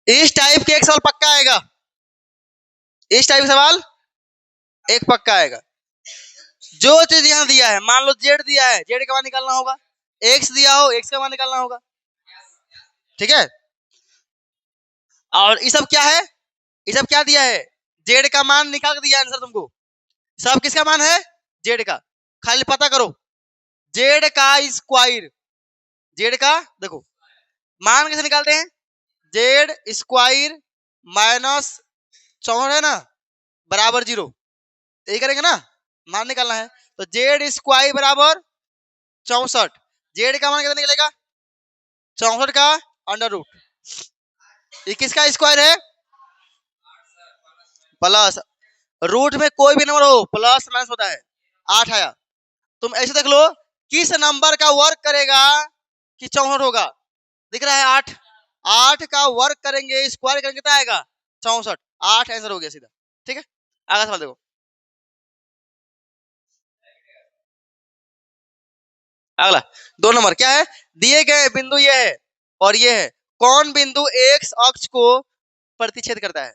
इस टाइप के एक सवाल पक्का आएगा, इस टाइप का सवाल एक पक्का आएगा। जो चीज यहां दिया है, मान लो जेड दिया है, जेड का मान निकालना होगा, एक्स दिया हो, एक्स का मान निकालना होगा, ठीक है। और ये सब क्या है, ये सब क्या दिया है, जेड का मान निकाल के दिया आंसर तुमको। सब किसका मान है, जेड का। खाली पता करो जेड का स्क्वायर, जेड का देखो मान कैसे निकालते हैं, जेड स्क्वायर माइनस 64 है ना बराबर 0, यही करेंगे ना, मान निकालना है। तो जेड स्क्वायर बराबर 64, जेड का मान कितना निकलेगा 64 का अंडर रूट, ये किसका स्क्वायर है, प्लस, रूट में कोई भी नंबर हो प्लस माइनस होता है, 8 आया। तुम ऐसे देख लो किस नंबर का वर्क करेगा कि 64 होगा, दिख रहा है 8, 8 का वर्क करेंगे स्क्वायर करेंगे कितना आएगा 64, 8 आंसर हो गया सीधा, ठीक है। अगला सवाल देखो, अगला 2 नंबर क्या है, दिए गए बिंदु ये है और ये है, कौन बिंदु एक्स अक्ष को प्रतिच्छेद करता है,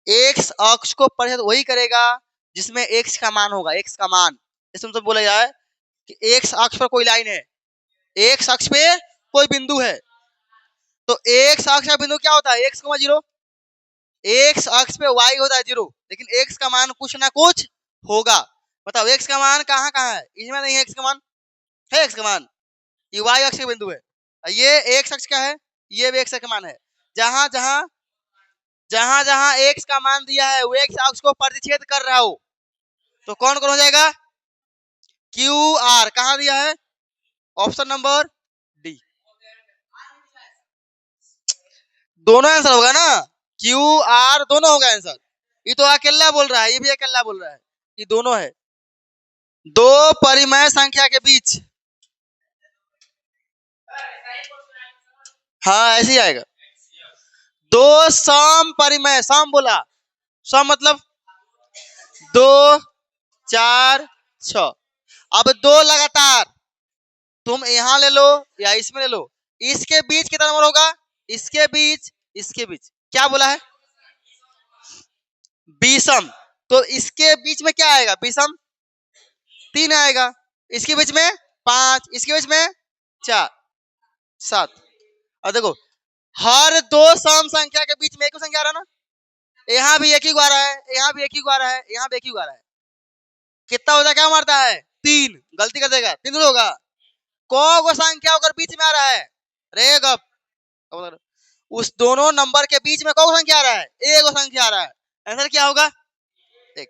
एक्स अक्ष को प्रतिच्छेद वही करेगा जिसमें एक्स का मान होगा, एक्स का मान, इसमें तो बोला जाए कि एक्स अक्ष पर कोई लाइन है, एक्स अक्ष पे कोई बिंदु है, तो एक्स अक्ष का बिंदु क्या होता है एक्स, 0, एक्स अक्ष पे वाई होता है 0, लेकिन एक्स का मान कुछ ना कुछ होगा। बताओ एक्स का मान कहाँ कहाँ है, इसमें नहीं है एक्स का मान, है एक्स का मान, ये वाई अक्ष का बिंदु है, ये एक्स अक्ष का है, ये भी एक्स का मान है। जहां जहां जहां जहां एक्स का मान दिया है वो एक्स अक्ष को प्रतिच्छेद कर रहा हो, तो कौन कौन हो जाएगा, क्यू आर, कहां दिया है ऑप्शन नंबर डी, दोनों आंसर होगा ना, क्यू आर दोनों होगा आंसर। ये तो अकेला बोल रहा है, ये भी अकेला बोल रहा है, ये दोनों है। दो परिमेय संख्या के बीच, हाँ ऐसे ही आएगा, दो सम परिमेय, सम बोला, सम मतलब 2 4 6, अब दो लगातार तुम यहां ले लो या इसमें ले लो, इसके बीच कितना नंबर होगा, इसके बीच, इसके बीच क्या बोला है विषम, तो इसके बीच में क्या आएगा विषम, 3 आएगा, इसके बीच में 5, इसके बीच में 4 7, और देखो हर दो सम संख्या के बीच में एक संख्या आ रहा है ना, यहाँ भी एक ही आ रहा है, यहाँ भी एक ही आ रहा है, यहाँ भी एक ही आ रहा है, कितना होता है, क्या मारता है 3, गलती कर देगा 3 होगा, को संख्या अगर बीच में आ रहा है, रे गप, उस दोनों नंबर के बीच में कौन संख्या आ रहा है, एक संख्या आ रहा है, आंसर क्या होगा एक,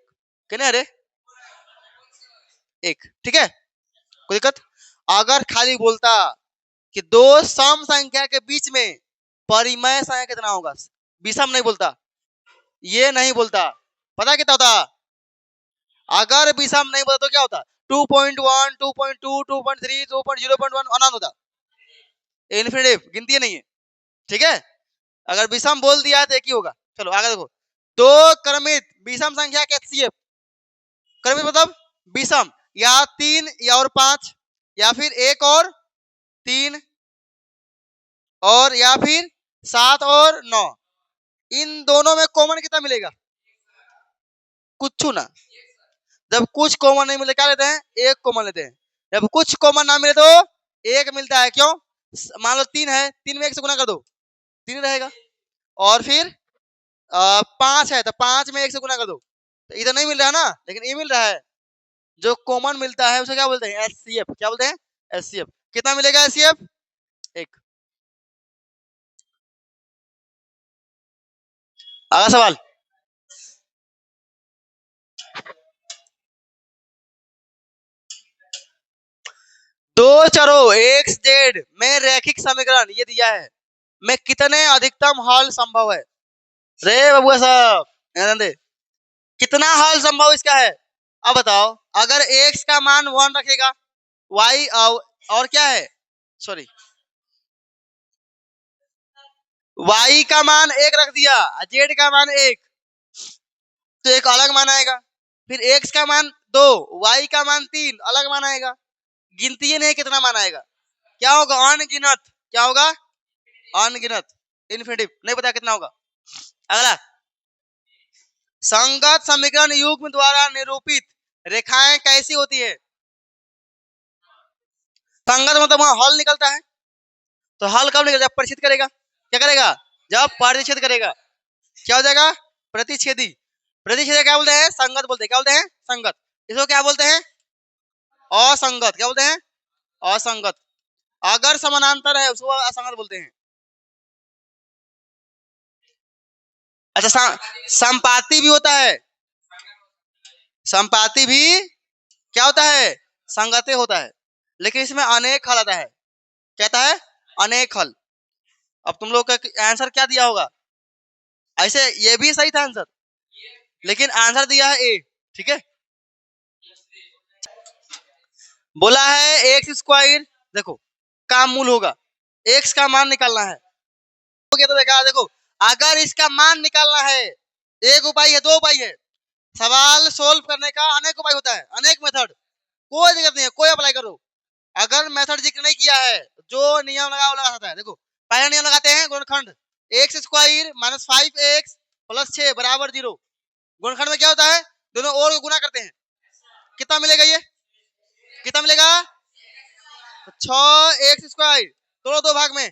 कितने अरे एक, ठीक है कोई दिक्कत। अगर खाली बोलता कि दो सम संख्या के बीच में परिमेय संख्या कितना होगा, विषम नहीं बोलता, ये नहीं बोलता, पता कितना होता, अगर विषम नहीं बोलता तो क्या होता 2.1 2.2 2.3 2.0.1 अनंत होता, इन्फिनिटिव गिनती नहीं है, ठीक है। अगर विषम बोल दिया है तो एक ही होगा। चलो आगे देखो, दो क्रमित विषम संख्या के एचसीएफ, क्रमित मतलब विषम, या 3 या और 5 या फिर 1 और 3 और या फिर 7 और 9, इन दोनों में कॉमन कितना मिलेगा, कुछ ना, जब कुछ कॉमन नहीं मिले क्या लेते हैं, एक कॉमन लेते हैं, जब कुछ कॉमन ना मिले तो एक मिलता है, क्यों, मान लो 3 है, 3 में 1 से गुना कर दो 3 रहेगा, और फिर 5 है तो 5 में 1 से गुना कर दो, तो इधर नहीं मिल रहा है ना, लेकिन ये मिल रहा है, जो कॉमन मिलता है उसे क्या बोलते हैं एचसीएफ, क्या बोलते हैं एचसीएफ, कितना मिलेगा एचसीएफ एक। अगला सवाल, दो चरों एक्स जेड में रैखिक समीकरण ये दिया है, में कितने अधिकतम हल संभव है, रे बबुआ साहब ध्यान दे, कितना हल संभव इसका है, अब बताओ, अगर एक्स का मान 1 रखेगा, वाई और क्या है सॉरी वाई का मान 1 रख दिया, जेड का मान 1, तो एक अलग मान आएगा, फिर एक्स का मान 2, वाई का मान 3, अलग मान आएगा, गिनती ही नहीं कितना मान आएगा, क्या होगा अनगिनत, क्या होगा अनगिनत, इन्फिनिटिव नहीं पता कितना होगा। अगला, संगत समीकरण युग्म द्वारा निरूपित रेखाएं कैसी होती है? संगत मतलब वहां हल निकलता है, तो हल कब निकलेगा? जब परिचित करेगा। क्या करेगा? जब परिचित करेगा। क्या हो जाएगा? प्रतिच्छेदी। प्रतिच्छेदी क्या बोलते हैं? संगत बोलते हैं। क्या बोलते हैं? संगत। इसको क्या बोलते हैं? असंगत। क्या बोलते हैं? असंगत। अगर समानांतर है उसको असंगत बोलते हैं। अच्छा, संपाती भी होता है। संपाती भी क्या होता है? संगते होता है, लेकिन इसमें अनेक हल आता है। क्या आता है? अनेक हल। अब तुम लोग का आंसर क्या दिया होगा? ऐसे ये भी सही था आंसर, लेकिन आंसर दिया है ए। ठीक है, बोला है एक्स स्क्वायर, देखो का मूल होगा, एक्स का मान निकालना है। तो देखा, देखो अगर इसका मान निकालना है, एक उपाय है, दो उपाय है। सवाल सोल्व करने का अनेक उपाय होता है, अनेक मेथड, कोई दिक्कत नहीं है, कोई अप्लाई करो। अगर मेथड जिक्र नहीं किया है, जो नियम लगा वो लगा सकता है। देखो पहला नियम लगाते हैं, गुणनखंड x square minus 5x plus 6 बराबर 0। गुणनखंड में क्या होता है? दोनों ओर को गुना करते हैं। कितना मिलेगा? ये कितना मिलेगा? 6x स्क्वायर, तोड़ो दो भाग में,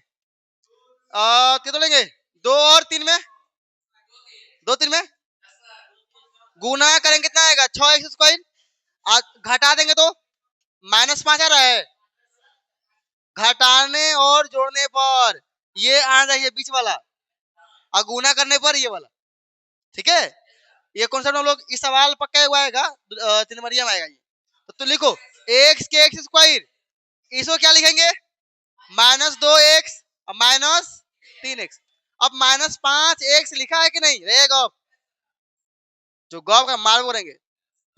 कितना लेंगे? 2 और 3 में, 2 3 में गुना करेंगे, कितना आएगा? 6x square. घटा देंगे तो -5 आ रहा है, घटाने और जोड़ने पर ये आ जाएगा बीच वाला, और गुना करने पर ये वाला। ठीक है, ये कॉन्सेप्ट हम लोग इस सवाल पक्का हुआ आएगा, 3 नंबरिया में आएगा ये। तो लिखो एक्स के एक्स स्क्वायर, इसको क्या लिखेंगे? -2x -3x। अब -5x लिखा है कि नहीं? रहेगा जो गॉब का मार्ग करेंगे,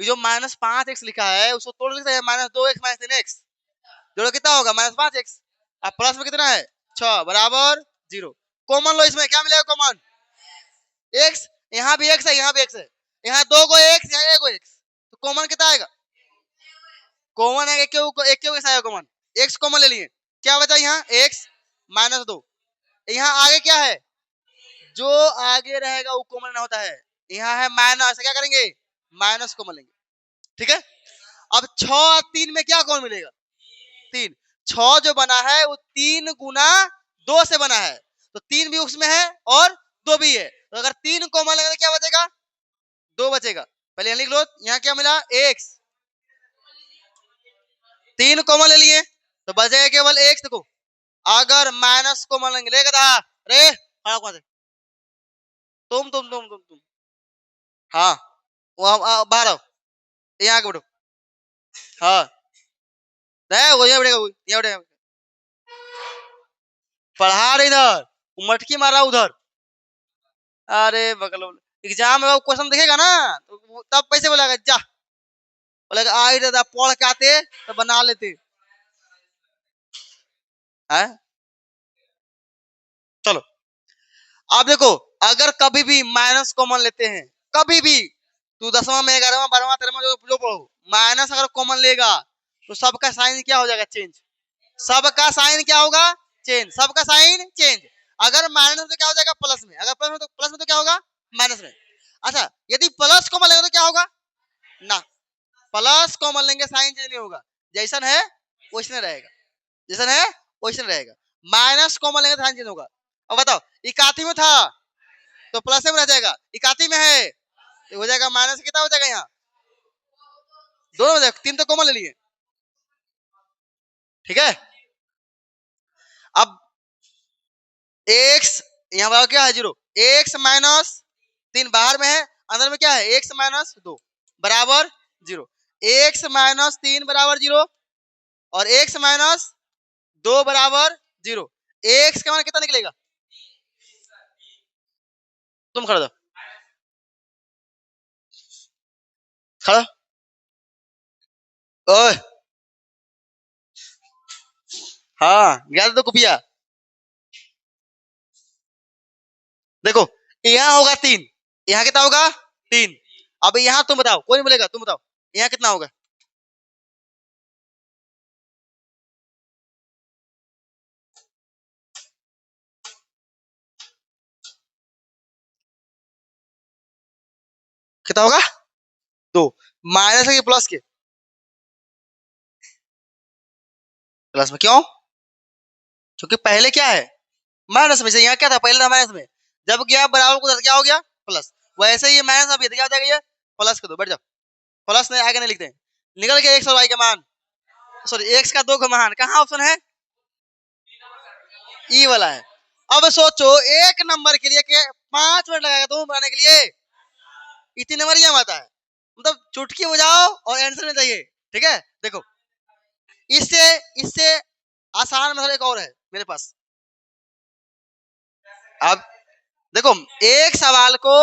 जो -5x लिखा है उसको तोड़ लिखते हैं, -2x -3x, जोड़ो कितना होगा? -5x। अब प्लस में कितना है? 6 बराबर 0। कॉमन लो, इसमें क्या मिलेगा? कॉमन x, यहाँ भी x है, यहाँ भी x है, यहाँ 2 को x, यहाँ 1 को x, तो कॉमन कितना आएगा? कॉमन है एक के आएगा कॉमन, x कॉमन ले लिए, क्या बचा यहाँ? x -2। यहाँ आगे क्या है? जो आगे रहेगा वो कॉमन होता है, यहाँ है माइनस, क्या करेंगे? माइनस कॉमन लेंगे। ठीक है, अब 6 और 3 में क्या कॉमन मिलेगा? 3। 6 जो बना है वो 3 गुना 2 से बना है, तो 3 भी उसमें है और 2 भी है, तो अगर 3 कॉमन लेंगे तो क्या बचेगा? 2 बचेगा। पहले यहाँ लिख लो, यहाँ क्या मिला? x। 3 कॉमन ले लिए तो बचेगा केवल x। देखो अगर माइनस कॉमन लेंगे, लेगा था अरे हाँ कौन से? तुम हाँ, वो बाहर आओ, यहाँ आके बैठो। हाँ वो यहाँ बैठेगा, यहाँ बैठेगा, पढ़ा रहे इधर, मटकी मारा उधर। अरे बगल एग्जाम में क्वेश्चन देखेगा ना तो तब पैसे बोलेगा, जा बोलेगा आई दादा पढ़ के आते तो बना लेते है। चलो अब देखो, अगर कभी भी माइनस कॉमन लेते हैं, कभी भी, तू 10वां में 11वां 12वां 13वां जो पढ़ो, माइनस अगर कॉमन लेगा तो सबका साइन क्या हो जाएगा? चेंज। सबका साइन क्या होगा? चेंज। सबका साइन चेंज। अगर माइनस में तो क्या हो जाएगा? प्लस में। अगर प्लस में तो क्या होगा? माइनस में। अच्छा, यदि प्लस कॉमन लेंगे तो क्या होगा? ना, प्लस कॉमन लेंगे साइन चेंज नहीं होगा, जैसन है वैसन रहेगा, जैसन है वैसन रहेगा। माइनस कॉमन लेंगे तो साइन चेंज होगा। अब बताओ, इकाती में था तो प्लस में रह जाएगा, इकाती में है तो हो जाएगा माइनस, कितना हो जाएगा? यहाँ दोनों हो जाएगा, 3 तो कॉमन ले लिए। ठीक है, अब x यहाँ पर क्या है? 0। x -3 बाहर में है, अंदर में क्या है? x -2 बराबर 0। x -3 बराबर 0 और x -2 बराबर 0। x का मान कितना निकलेगा? तुम खड़ा दो, खड़ा। ओए हाँ, याद तो कुपिया। देखो यहाँ होगा 3, यहाँ कितना होगा? 3। अब यहाँ तुम बताओ, कोई नहीं बोलेगा, तुम बताओ यहाँ कितना होगा? कितना होगा? 2। माइनस के प्लस के? प्लस में क्यों? क्योंकि पहले क्या है? माइनस में से। यहाँ क्या था? पहले था माइनस में। जब गया बराबर को क्या हो गया? प्लस। वैसे ही माइनस अभी क्या हो जाएगा? ये प्लस कर दो, बैठ जाओ। प्लस नहीं आगे नहीं लिखते हैं। निकल गया एक्स और वाई का मान, सॉरी एक्स का 2 का मान। कहाँ ऑप्शन है? ई वाला है। अब सोचो एक नंबर के लिए 5 मिनट लगेगा तुम बनाने के लिए, इतनी नंबर ही आता है। मतलब चुटकी बजाओ और आंसर में चाहिए। ठीक है, देखो इससे इससे आसान मतलब एक और है मेरे पास। अब देखो एक सवाल को,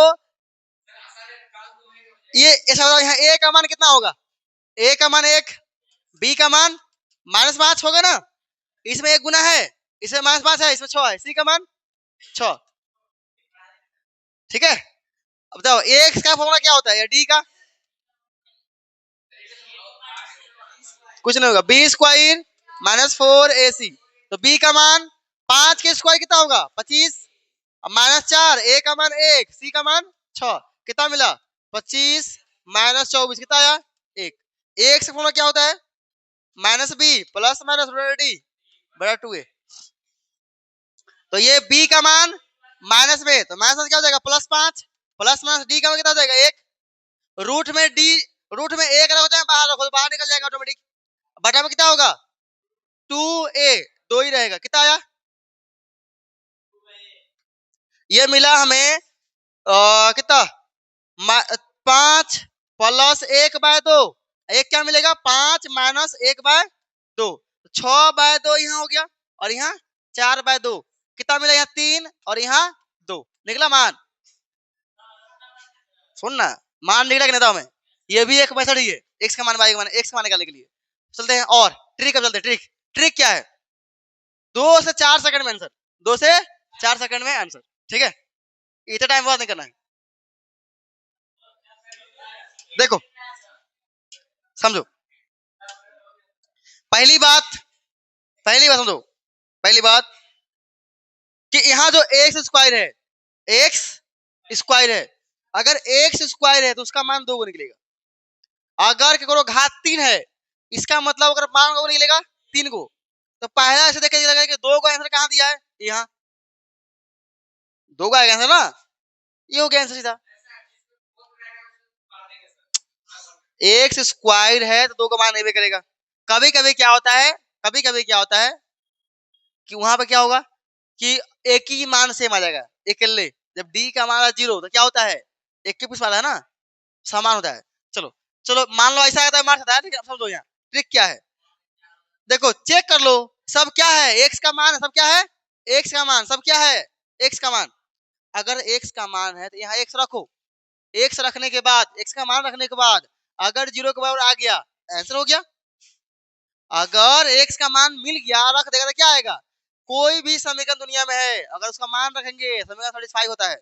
ये सवाल यहाँ ए का मान कितना होगा? ए का मान 1, बी का मान -5 होगा ना। इसमें 1 गुना है, इसमें -5 है, इसमें 6 है। सी का मान 6। ठीक है, अब बताओ एक्स का फॉर्मूला क्या होता है? डी का कुछ नहीं होगा, बी स्क्वायर -4ac। तो बी का मान 5 के स्क्वायर कितना होगा? 25, -4, ए का मान 1, सी का मान 6, कितना मिला? 25 -24 कितना आया? 1। एक से फॉर्मूला क्या होता है? -b प्लस माइनस डी बटा 2a। तो ये b का मान माइनस में, तो माइनस क्या हो जाएगा? +5 प्लस माइनस डी का मान कितना हो जाएगा? 1। रूट में डी, रूट में 1 रखो चाहे बाहर रखो तो बाहर निकल जाएगा ऑटोमेटिक। बटा में कितना होगा? 2a, 2 ही रहेगा। कितना आया? ये मिला हमें कितना? 5 प्लस 1/2। एक क्या मिलेगा? 5 माइनस 1/2। 6/2 यहाँ हो गया, और यहाँ 4/2। कितना मिला? यहाँ 3 और यहाँ 2 निकला मान। सुन ना, मान निकला कि नहीं था हमें? ये भी एक मेथड ही है एक्स का मान वाई का मान, एक्स का मान निकालने के लिए। चलते हैं और ट्रिक। अब चलते हैं ट्रिक। ट्रिक क्या है? 2 से 4 सेकंड में आंसर, 2 से 4 सेकंड में आंसर। ठीक है, इतना टाइम बात नहीं करना है। देखो समझो, पहली बात, समझो। पहली बात कि यहाँ जो एक्स स्क्वायर है, एक्स स्क्वायर है, अगर एक्स स्क्वायर है तो उसका मान 2 को निकलेगा। अगर करो घात 3 है, इसका मतलब अगर मान को निकलेगा 3 को। तो पहला ऐसे देखे लगा कि 2 का आंसर कहाँ दिया है? यहाँ 2 का आंसर ना, ये हो गया आंसर सीधा। एक्स स्क्वायर है तो 2 का मान नहीं करेगा। कभी कभी क्या होता है, कभी कभी क्या होता है कि वहां पे क्या होगा कि एक ही मान सेम आ जाएगा अकेले। जब डी का मान 0 तो क्या होता है? एक के पीछे वाला है ना, समान होता है। चलो चलो मान लो ऐसा आता है, मार सकता है। ठीक है, समझो यहाँ ट्रिक क्या है। देखो चेक कर लो, सब क्या है? एक्स का मान, सब क्या है? एक्स का मान, सब क्या है? एक्स का मान। अगर एक्स का मान है तो यहाँ एक्स रखो। एक्स रखने के बाद, एक्स का मान रखने के बाद अगर 0 के बराबर आ गया, आंसर हो गया। अगर एक्स का मान मिल गया, रख देगा तो क्या आएगा? कोई भी समीकरण दुनिया में है, अगर उसका मान रखेंगे समीकरण सेटिस्फाई होता है।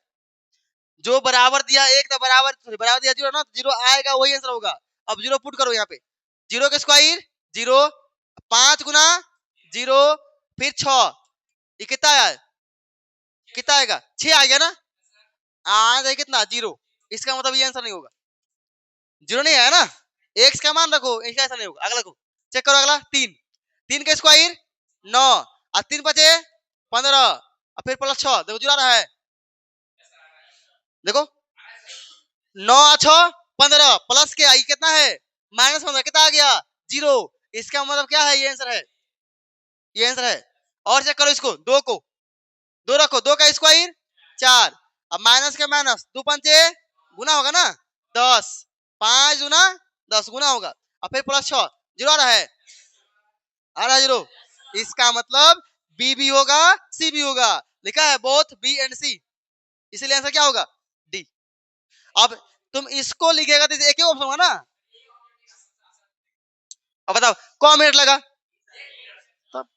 जो बराबर दिया 1 तो बराबर, बराबर दिया 0 ना, 0 आएगा वही आंसर होगा। अब 0 पुट करो यहाँ पे, 0 के स्क्वायर 0, 5 गुना 0 फिर 6, ये कितना आया? कितना आएगा? 6 आ गया ना। आ जाए कितना? 0। इसका मतलब ये आंसर नहीं होगा, 0 नहीं आया ना। एक्स का मान रखो, इसका ऐसा नहीं होगा। अगला को चेक करो, अगला 3, 3 का स्क्वायर 9 और 3 बचे 15 और फिर प्लस 6, देखो जुड़ा रहा है। देखो 9 और 6 15 प्लस के आई कितना है? -15, कितना आ गया? 0। इसका मतलब क्या है? ये आंसर है, ये आंसर है। और चेक करो इसको, 2 को 2 रखो, 2 का स्क्वायर 4, अब माइनस के माइनस 2 पंचे गुना होगा ना 10, 5 गुना 10 गुना होगा, और फिर प्लस 6 जुड़ा रहा है, आ रहा है 0। इसका मतलब बी भी होगा सी भी होगा, लिखा है बोथ बी एंड सी, इसीलिए आंसर क्या होगा? डी। अब तुम इसको लिखेगा तो एक ही ऑप्शन होगा ना। अब बताओ कौन मिनट लगा? तब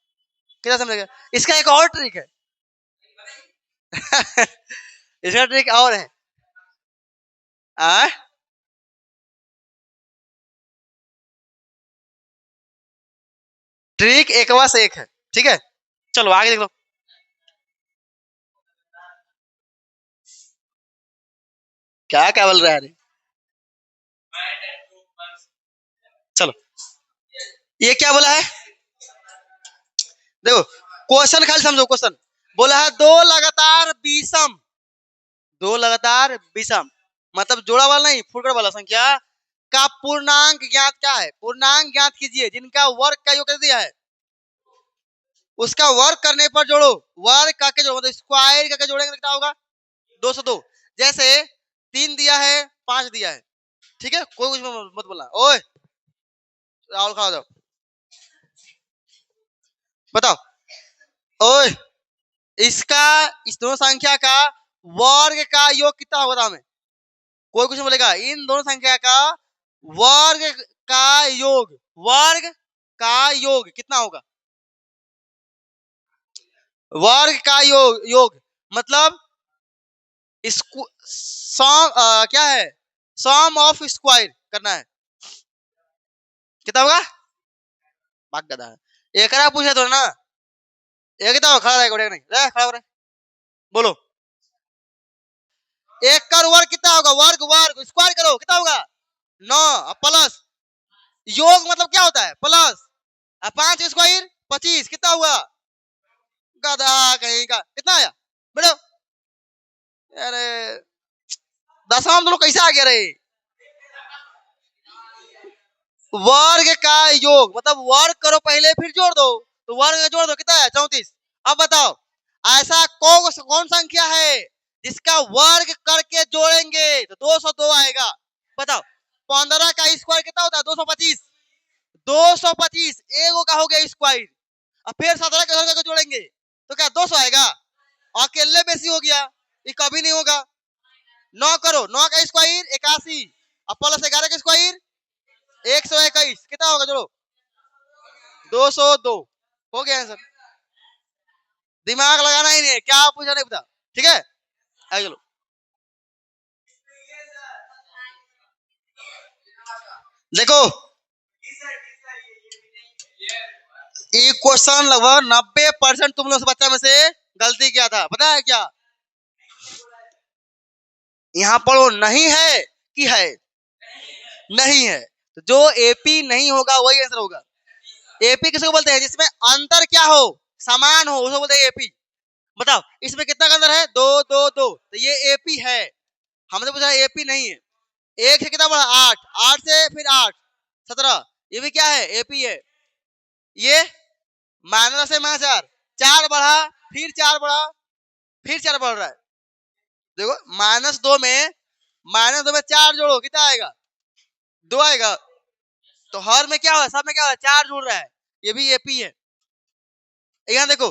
कितना समझेगा? इसका एक और ट्रिक है। इसका ट्रिक और है। आ? ट्रिक एक बस एक है। ठीक है, चलो आगे देख लो। क्या क्या बोल रहा है? ये क्या बोला है? देखो क्वेश्चन खाली समझो, क्वेश्चन बोला है दो लगातार विषम मतलब जोड़ा वाला नहीं, फुटकर वाला संख्या का पूर्णांक ज्ञात क्या है? पूर्णांक ज्ञात कीजिए जिनका वर्ग का योग दिया है, उसका वर्ग करने पर जोड़ो। वर्ग करके जोड़ो मतलब स्क्वायर करके जोड़ेंगे तो कितना होगा? 202। जैसे 3 दिया है, 5 दिया है, ठीक है, कोई कुछ मत बोलना। ओए राहुल खा जाओ, बताओ। ओए इसका इस दोनों संख्या का वर्ग का योग कितना होगा हमें? कोई कुछ बोलेगा? इन दोनों संख्या का वर्ग का योग, वर्ग का योग कितना होगा? वर्ग का योग मतलब सॉम क्या है? सॉम ऑफ स्क्वायर करना है, कितना होगा? भाग गधा है एक पूछे तो ना, एक कितना खड़ा रहेगा नहीं रहे, खड़ा रहे बोलो। एक का वर्ग कितना होगा? वर्ग वर्ग स्क्वायर करो, कितना होगा? 9 प्लस योग मतलब क्या होता है? प्लस 5 स्क्वायर 25, कितना हुआ? गधा कहीं का, कितना आया बेटो? अरे दशम तुम लोग कैसे आ गया रे? वर्ग का योग मतलब वर्ग करो पहले फिर जोड़ दो, तो वर्ग का जोड़ दो, कितना है? 34। अब बताओ ऐसा कौन संख्या है जिसका वर्ग करके जोड़ेंगे तो 202 आएगा? बताओ 15 का स्क्वायर कितना होता है? 225। 225 एगो का हो गया स्क्वायर, अब फिर 17 का करके जोड़ेंगे तो क्या 200 आएगा? अकेले बेसी हो गया, ये कभी नहीं होगा। 9 करो, 9 का स्क्वायर 81 और प्लस 11 का स्क्वायर 121, कितना होगा? जोड़ो 202। हो गया आंसर। दिमाग लगाना ही नहीं है, क्या पूछा नहीं पता, ठीक है आगे चलो। देखो ये क्वेश्चन लगभग 90% तुम लोग से बच्चा में से गलती किया था, पता है क्या? यहाँ पढ़ो, नहीं है कि है? नहीं है, तो जो एपी नहीं होगा वही आंसर होगा। एपी किसको बोलते हैं? जिसमें अंतर क्या हो? समान हो, उसको बोलते हैं एपी। बताओ इसमें कितना का अंतर है? 2 2 2, तो ये एपी है। हमने पूछा एपी नहीं है। एक से कितना बढ़ा? 8, 8 से फिर 8 17, ये भी क्या है? एपी है। ये माइनस से माइनस 4, 4 बढ़ा फिर 4 बढ़ा फिर 4 बढ़ रहा है। देखो माइनस दो में 4 जोड़ो, कितना आएगा? 2 आएगा। तो हर में क्या हो? सब में क्या हो? 4 जुड़ रहा है, ये भी एपी है। यहाँ देखो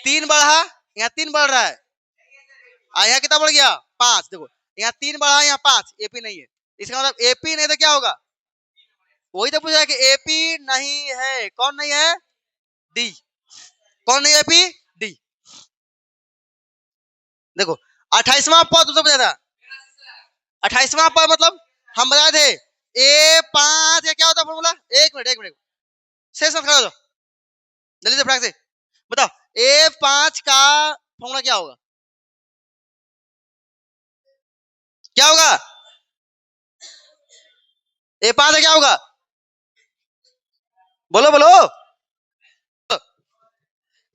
3 बढ़ा, यहाँ 3 बढ़ रहा है, यहाँ कितना बढ़ गया? 5। देखो यहाँ 3 बढ़ा, यहाँ 5, एपी नहीं है। इसका मतलब एपी नहीं तो क्या होगा? वही तो पूछा कि एपी नहीं है, कौन नहीं है? डी। कौन नहीं है एपी? डी। देखो 28वां पद तुमसे पूछा था। 28वां पद मतलब हम बताए थे A5 का क्या होता है फॉर्मूला? एक मिनट शेष मत खड़ा हो जाओ, जल्दी से फटाक से बताओ A5 का फॉर्मूला क्या होगा? क्या होगा? A5 का क्या होगा? बोलो बोलो।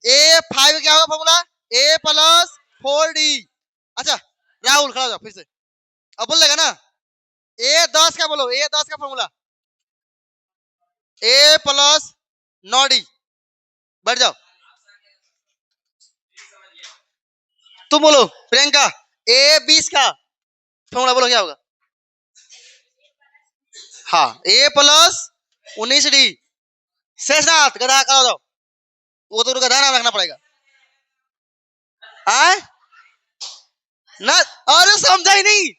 A5 क्या होगा फॉर्मूला? A plus 4D। अच्छा राहुल खड़ा हो जाओ फिर से, अब बोल लेगा ना। A10 का बोलो, A10 का फॉर्मूला A प्लस 9D। बैठ जाओ, तुम बोलो प्रियंका। A20 का फॉर्मूला बोलो क्या होगा? हाँ A प्लस 19D। शेषनाथ गधा खड़ा हो जाओ, वो तो गधा नाम रखना पड़ेगा। आए ना, अरे समझा ही नहीं,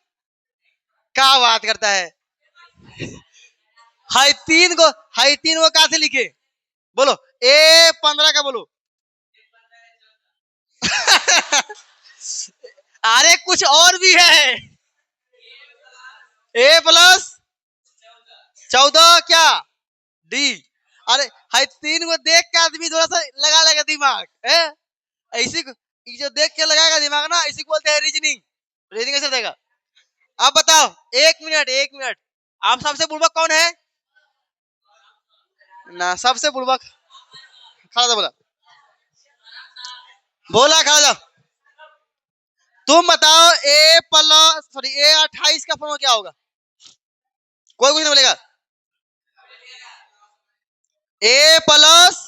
क्या बात करता है? हाई तीन को कहा से लिखे? बोलो A15 का बोलो। अरे कुछ और भी है। A प्लस 14 क्या? डी। अरे हाई 3 को देख के आदमी थोड़ा सा लगा लेगा दिमाग है, ऐसी जो देख के लगाएगा दिमाग ना, इसी को बोलते हैं रीजनिंग। रीजनिंग कैसे देगा? अब बताओ, एक मिनट आप सबसे बुड़बक कौन है? ना सबसे बुड़बक। खड़ा था बोला, बोला खड़ा था। तुम बताओ ए प्लस सॉरी A28 का फॉर्मूला क्या होगा? कोई कुछ नहीं बोलेगा। A plus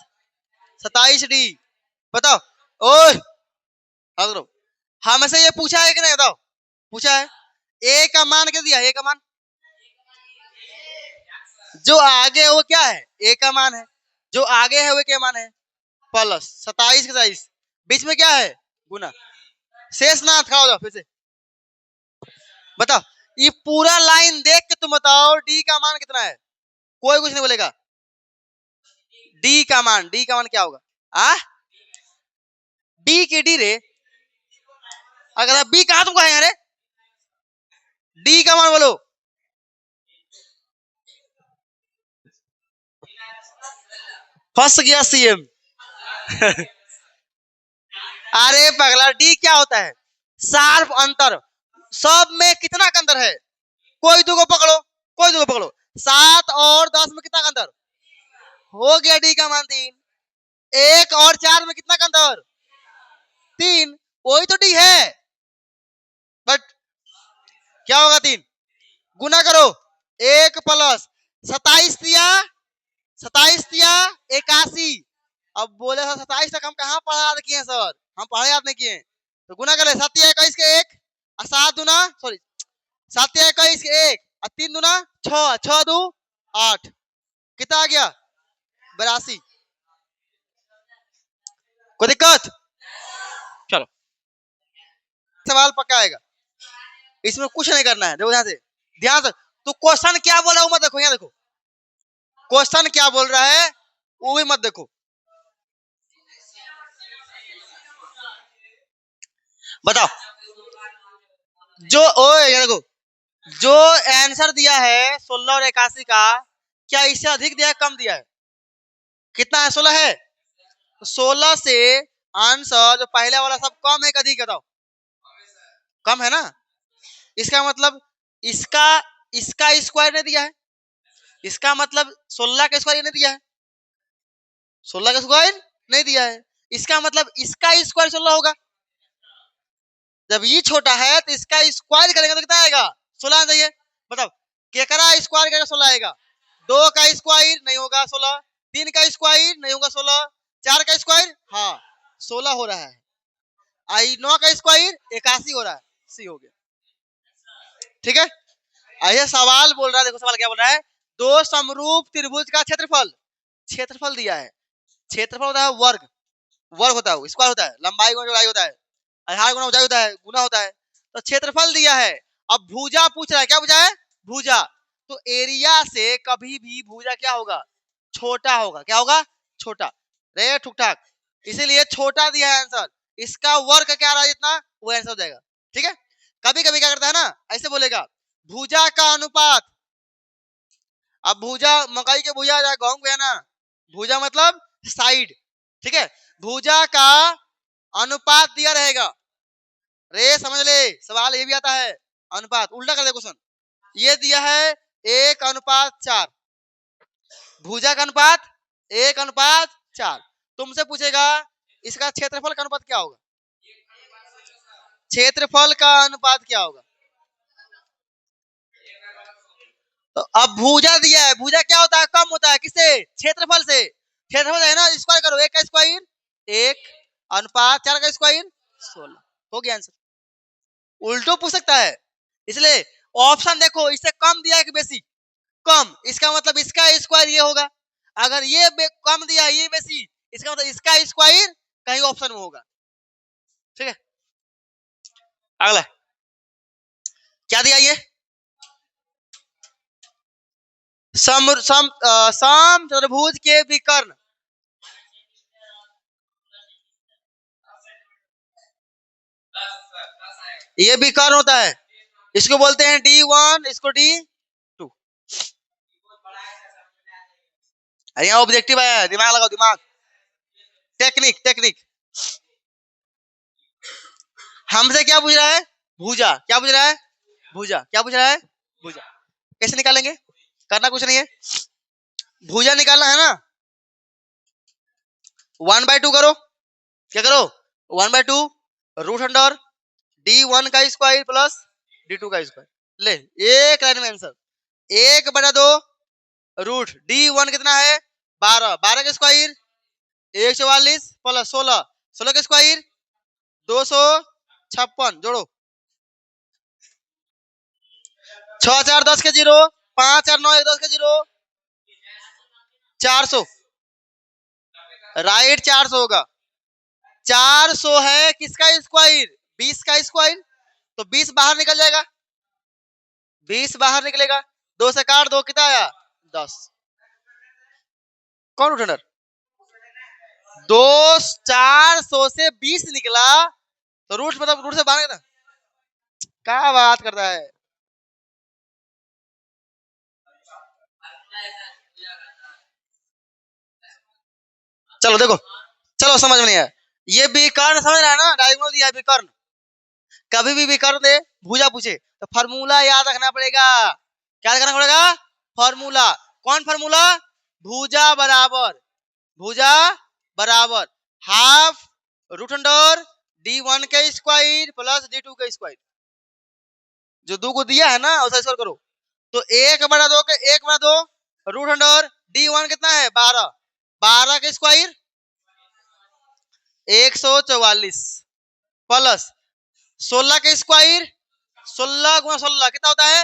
27D। बताओ। ओए हमसे ये पूछा है कि नहीं? बताओ, पूछा है। ए का मान क्या दिया? ए का मान जो आगे है वो क्या है? ए का मान है। जो आगे है वो क्या मान है? प्लस 27 के 27, बीच में क्या है? गुना। शेष नाथ खड़ा हो जाओ फिर से। बताओ, ये पूरा लाइन देख के तुम बताओ डी का मान कितना है? कोई कुछ नहीं बोलेगा। डी का मान क्या होगा? आ डी के डी रे, अगर बी कहा तुमको है रे? डी का मान बोलो। फंस गया सीएम। अरे पगला, डी क्या होता है? शार्प अंतर। सब में कितना का अंतर है? कोई दो को पकड़ो, कोई दो को पकड़ो। 7 और 10 में कितना का अंतर? हो गया डी का मान 3। 1 और 4 में कितना का अंतर? 3। वही तो डी है। बट क्या होगा? 3 गुना करो। 1 प्लस 27 दिया, 81। अब बोले सर 27 तक हम कहाँ पढ़ा याद किए सर? हम पढ़ा याद नहीं किए। तो गुना कर ले। 7 या 21 के 1 और 7 दूना सॉरी 7 या 21 के 1 और 3 दूना 6, 6 दू 8। कितना आ गया? 82। कोई दिक्कत? चलो, सवाल पक्का आएगा, इसमें कुछ नहीं करना है। देखो ध्यान से, ध्यान से। तो क्वेश्चन क्या बोल रहा हूं मत देखो, यहाँ देखो क्वेश्चन क्या बोल रहा है वो भी मत देखो। बताओ, जो ओए यहाँ देखो, जो आंसर दिया है 16 और 81 का, क्या इससे अधिक दिया है कम दिया है? कितना है? 16 है। तो 16 से आंसर जो पहले वाला सब कम है कि अधिक? बताओ, कम है ना। इसका मतलब इसका इसका स्क्वायर नहीं दिया है। इसका मतलब 16 का स्क्वायर नहीं दिया है। 16 का स्क्वायर नहीं दिया है। इसका मतलब इसका स्क्वायर 16 होगा। जब ये छोटा है तो इसका स्क्वायर करेंगे तो कितना आएगा? 16 आना चाहिए। बताओ, केकरा स्क्वायर करेगा 16 आएगा? 2 का स्क्वायर नहीं होगा 16, 3 का स्क्वायर नहीं होगा 16, 4 का स्क्वायर हाँ 16 हो रहा है। आई 9 का स्क्वायर 81 हो रहा है। सी हो गया। ठीक है, आइए सवाल बोल रहा है। देखो सवाल क्या बोल रहा है। दो समरूप त्रिभुज का क्षेत्रफल, क्षेत्रफल दिया है। क्षेत्रफल होता है वर्ग, वर्ग होता है, स्क्वायर होता है, लंबाई गुना चौड़ाई होता है, आधार गुना ऊंचाई होता है, गुना होता है। तो क्षेत्रफल दिया है। अब भुजा पूछ रहा है। क्या पूछा है? भुजा। तो एरिया से कभी भी भुजा क्या होगा? छोटा होगा। क्या होगा? छोटा। रे ठुक ठाक, इसीलिए छोटा दिया है आंसर। इसका वर्ग क्या रहा जितना वो आंसर हो जाएगा। ठीक है, कभी कभी क्या करता है ना, ऐसे बोलेगा भुजा का अनुपात। अब भुजा मकई के भुजा, गेहूं के है ना, भुजा मतलब साइड। ठीक है, भुजा का अनुपात दिया रहेगा। रे समझ ले, सवाल ये भी आता है। अनुपात उल्टा कर दे क्वेश्चन। ये दिया है 1:4, भुजा का अनुपात 1:4। तुमसे पूछेगा इसका क्षेत्रफल का अनुपात क्या होगा? क्षेत्रफल का अनुपात क्या होगा? तो अब भुजा दिया है। भुजा क्या होता है? कम होता है किससे? क्षेत्रफल से। क्षेत्रफल है ना, स्क्वायर करो। 1 का स्क्वायर 1:4 का स्क्वायर 16। हो गया आंसर। उल्टो पूछ सकता है, इसलिए ऑप्शन देखो, इससे कम दिया है कि बेसी? कम। इसका मतलब इसका स्क्वायर ये होगा। अगर ये कम दिया है ये बेसी, इसका मतलब इसका स्क्वायर कहीं ऑप्शन में होगा। ठीक है, अगला क्या दिया? ये सम चतुर्भुज के विकर्ण। ये विकर्ण होता है, इसको बोलते हैं D1, इसको D2। अरे यहाँ ऑब्जेक्टिव है, दिमाग लगाओ दिमाग। Technique technique. हमसे क्या पूछ रहा है? भुजा। क्या पूछ रहा है? भुजा। क्या पूछ रहा है? भुजा। कैसे निकालेंगे? करना कुछ नहीं है, भुजा निकालना है ना। 1/2 करो, क्या करो 1/2 रूट अंडर D1 का स्क्वायर प्लस D2 का स्क्वायर। ले एक लाइन में आंसर, 1/2 रूट D1 कितना है 12, 12 का स्क्वायर 144 प्लस 16, 16 का स्क्वायर 256, जोड़ो 6 4 10 के 0, 5 4 9 1 10 के 0, 400 राइट 400 होगा। 400 है किसका स्क्वायर 20 का स्क्वायर, तो 20 बाहर निकल जाएगा, 20 बाहर निकलेगा, 2 से काट दो कितना आया 10। कौन रूट अंडर दो 400 से 20 निकला तो रूट मतलब रूट से बाहर निकला, क्या बात करता है। चलो देखो, चलो समझ में नहीं आया, ये विकर्ण समझ रहा है ना, डायगोनल दिया है विकर्ण, कभी भी विकर्ण दे भुजा पूछे तो फार्मूला याद रखना पड़ेगा, क्या रखना पड़ेगा फार्मूला। कौन फार्मूला, भुजा बराबर हाफ रूट अंडर D1 का स्क्वायर प्लस D2 का स्क्वायर, जो दो को दिया है ना उसे स्क्वायर करो, तो 1/2 के 1/2 रूट अंडर D1 कितना है 12, 12 का स्क्वायर 144 प्लस 16 का स्क्वायर, 16 गुना 16 कितना होता है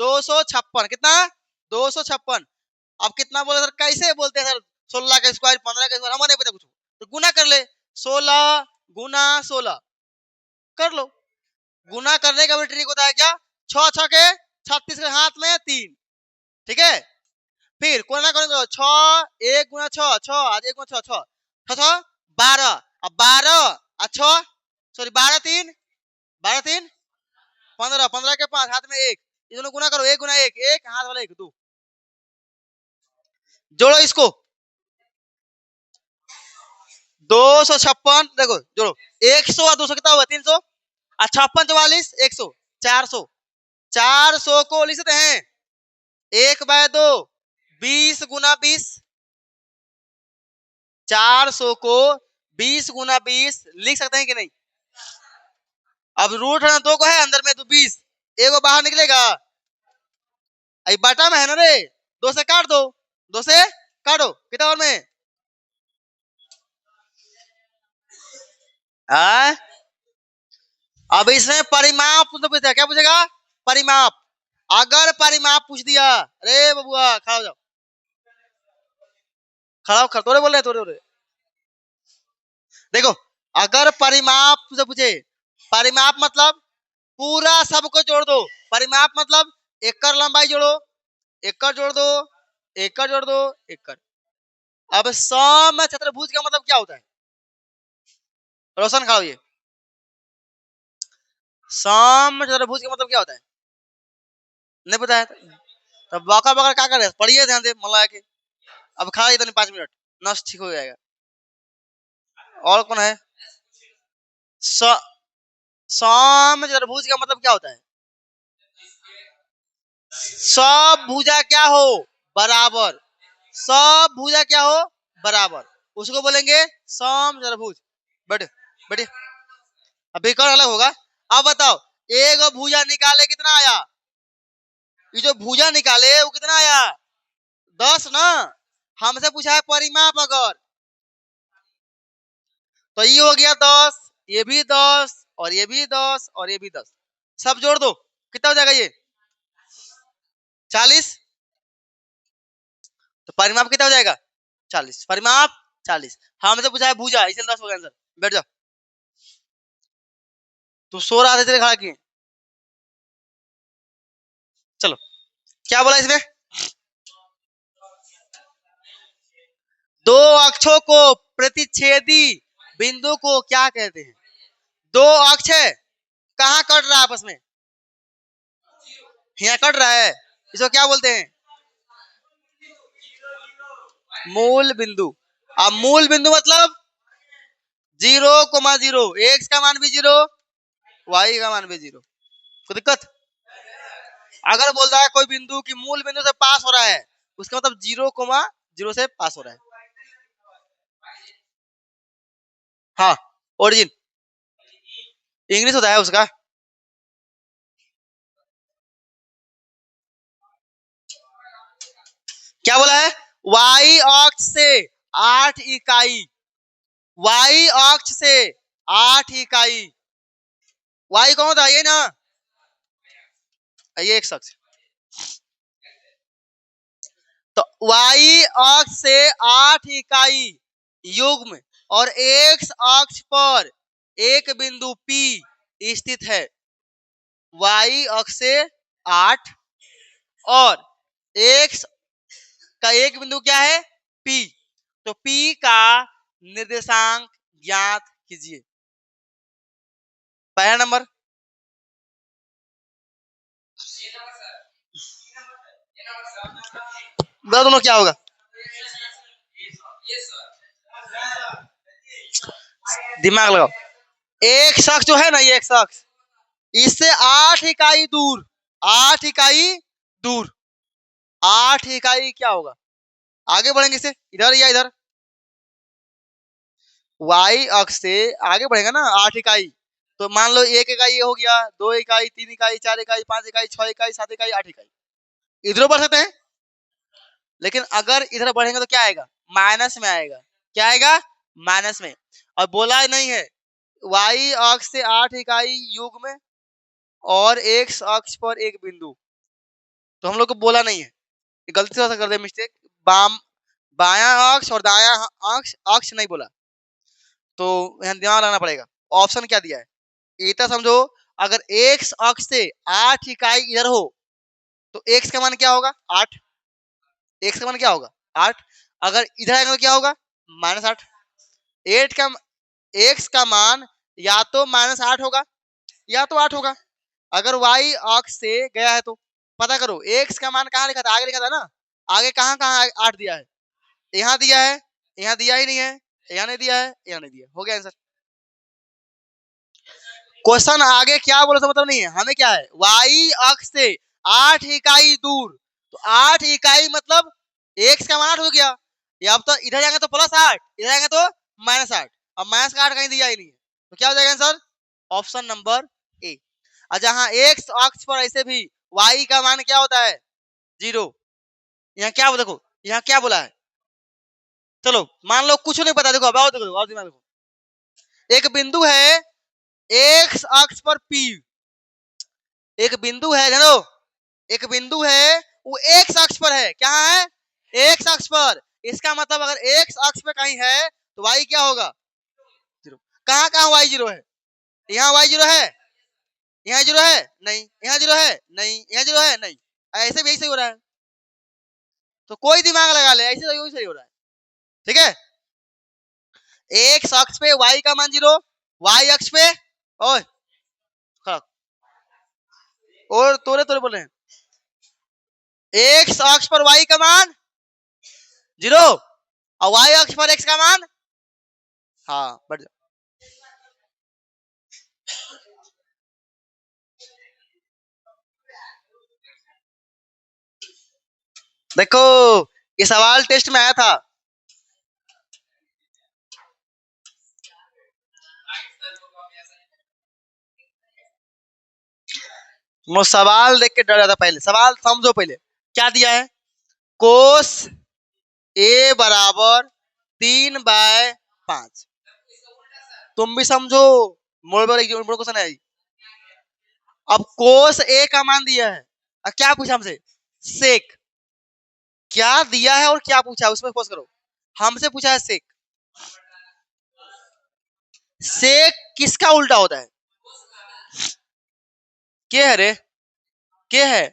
256, कितना 256। अब कितना बोले सर, कैसे बोलते हैं सर 16 का स्क्वायर 15 का स्क्वायर, हमें नहीं पता कुछ, तो गुना कर ले 16 गुना 16 कर लो। गुना करने का भी ट्रिक होता है क्या, 6 6 के 36 के हाथ में 3, ठीक है। फिर गुना करेंगे 6 1 गुना 6 6 आज 1 गुना 6 6 6 12, अब 12 6 सॉरी 12 3 12 3 15, 15 के 5 हाथ में 1, ये दोनों गुना करो 1 गुना 1 1 हाथ वाला 1 2, जोड़ो इसको 256, देखो जोड़ो 100 और 200 कितना हुआ 300, 56 44 100 400, 400 को लिख सकते हैं 1/2 20 गुना 20, 400 को 20 गुना 20 लिख सकते हैं कि नहीं। अब रूट है ना 2 को है अंदर में तो 20, एक बाहर निकलेगा, अभी बटा में है ना रे, 2 से काट दो, 2 से काटो कितना और में आ? अब इसमें परिमाप तो पूछता है, क्या पूछेगा परिमाप, अगर परिमाप पूछ दिया अरे बबुआ खड़ा हो जाओ, खड़ा हो, तोरे बोल रहे हैं तोरे, देखो अगर परिमाप तुझे पूछे, परिमाप मतलब पूरा सबको जोड़ दो, परिमाप मतलब एकड़ लंबाई जोड़ो, एकड़ जोड़ दो, एकड़ जोड़ दो, एकड़। अब सम चतुर्भुज का मतलब क्या होता है, रोशन खाओ, ये सम चतुर्भुज का मतलब क्या होता है, नहीं पता है, तब बाका बकर क्या करे, पढ़िए ध्यान दे मला के, अब खा इतने 5 मिनट नस ठीक हो जाएगा। और कौन है, सम चतुर्भुज का मतलब क्या होता है, सब भुजा क्या हो बराबर, सब भुजा क्या हो बराबर, उसको बोलेंगे सम चतुर्भुज। बैठे बैठे, अब एक और अलग होगा। अब बताओ एक भुजा निकाले कितना आया, ये जो भुजा निकाले वो कितना आया 10 ना, हमसे पूछा है परिमाप, अगर तो ये हो गया 10, ये भी 10 और ये भी 10 और ये भी 10, सब जोड़ दो कितना हो जाएगा ये 40, तो परिमाप कितना हो जाएगा 40, परिमाप 40, हमसे पूछा है भुजा इसलिए 10 हो गया आंसर। बैठ जाओ, तुम सो रहा थे खड़ा किए, चलो क्या बोला इसमें, दो अक्षों को प्रतिच्छेदी बिंदु को क्या कहते हैं, दो अक्ष है कहाँ कट रहा है आपस में, यहाँ कट रहा है, इसको क्या बोलते हैं मूल बिंदु। अब मूल बिंदु मतलब 0,0, एक्स का मान भी 0 वाई का मान भी 0, कोई दिक्कत, अगर बोल रहा है कोई बिंदु की मूल बिंदु से पास हो रहा है उसका मतलब 0,0 से पास हो रहा है। हाँ, ओरिजिन इंग्लिश होता है उसका। क्या बोला है? वाई अक्ष से 8 इकाई, वाई अक्ष से 8 इकाई। वाई कौन होता है? ये ना, ये एक शख्स। तो वाई अक्ष से 8 इकाई युग्म और एक्स अक्ष पर एक बिंदु P स्थित है। वाई अक्ष से 8 और एक्स का एक बिंदु क्या है? P। तो P का निर्देशांक ज्ञात कीजिए। पहला नंबर, बता दोनों क्या होगा? दिमाग लगाओ। एक शख्स जो है ना, ये एक शख्स, इससे 8 इकाई दूर, 8 इकाई दूर, 8 इकाई क्या होगा? आगे बढ़ेंगे से, इधर या इधर, वाई अक्ष से आगे बढ़ेगा ना 8 इकाई। तो मान लो 1 इकाई ये हो गया, 2 इकाई, 3 इकाई, 4 इकाई, 5 इकाई, 6 इकाई, 7 इकाई, 8 इकाई। इधर बढ़ सकते हैं, लेकिन अगर इधर बढ़ेंगे तो क्या आएगा? माइनस में आएगा। क्या आएगा? माइनस में। और बोला नहीं है वाई अक्ष से 8 इकाई युग्म और एक्स अक्ष पर एक बिंदु, तो हम लोग को बोला नहीं है, गलती से कर दे मिस्टेक। बाम बाया अक्ष और दाया अक्ष, अक्ष नहीं बोला, तो यहाँ दिमाग लगाना पड़ेगा। ऑप्शन क्या दिया है? इतना समझो, अगर एक्स अक्ष से 8 इकाई इधर हो तो एक्स का मान क्या होगा? 8। एक्स का मान क्या होगा? 8। अगर इधर आएगा तो क्या होगा? -8। एट का एक्स का मान या तो -8 होगा या तो 8 होगा। अगर वाई अक्ष से गया है तो पता करो एक्स का मान कहाँ लिखा था? आगे लिखा था ना। आगे कहाँ कहाँ 8 दिया है? यहाँ दिया है, यहाँ दिया ही नहीं है, यहाँ नहीं दिया है, यहाँ नहीं दिया। हो गया आंसर। क्वेश्चन आगे क्या बोला तो मतलब नहीं है, हमें क्या है? वाई अक्ष से 8 इकाई दूर, तो 8 इकाई मतलब एक्स का मान 8 हो गया। या अब तो इधर जाएंगे तो +8, इधर जाएंगे तो -8। अब माइनस का 8 कहीं दिया ही नहीं है, तो क्या हो जाएगा आंसर? Option number A. और जहां एक्स अक्ष पर ऐसे भी वाई का मान क्या होता है? 0। यहाँ क्या देखो, यहाँ क्या बोला है? चलो मान लो कुछ नहीं पता, देखो अब आओ, देखो और दिमाग देखो। एक बिंदु है एक्स अक्ष पर P, एक बिंदु है जानो, एक बिंदु है वो एक्स अक्ष पर है। क्या है? एक्स अक्ष पर। इसका मतलब अगर एक्स अक्ष पे कहीं है तो वाई क्या होगा? 0। कहाँ कहाँ वाई 0 है? यहाँ वाई 0 है, यहाँ 0 है नहीं, यहाँ 0 है नहीं, यहाँ 0 है नहीं। ऐसे भी ऐसे हो रहा है, तो कोई दिमाग लगा ले, ऐसे तो सही हो रहा है। ठीक है, एक्स अक्ष पे वाई का मान 0, वाई अक्ष पे ओए खड़ा, और तोरे तोरे बोल रहे हैं, एक्स अक्ष पर वाई का मान 0 और वाई अक्ष पर एक्स का मान, हाँ बढ़ जाओ। देखो ये सवाल टेस्ट में आया था। वो सवाल देख के डर जाता। पहले सवाल समझो, पहले क्या दिया है? कोस ए बराबर 3/5। तुम भी समझो, मोड़ पर एक क्वेश्चन है। अब कोस ए का मान दिया है, अब क्या पूछा हमसे? सेक। क्या दिया है और क्या पूछा है उसमें फोकस करो। हमसे पूछा है सेक। सेक किसका उल्टा होता है? के है रे? के है?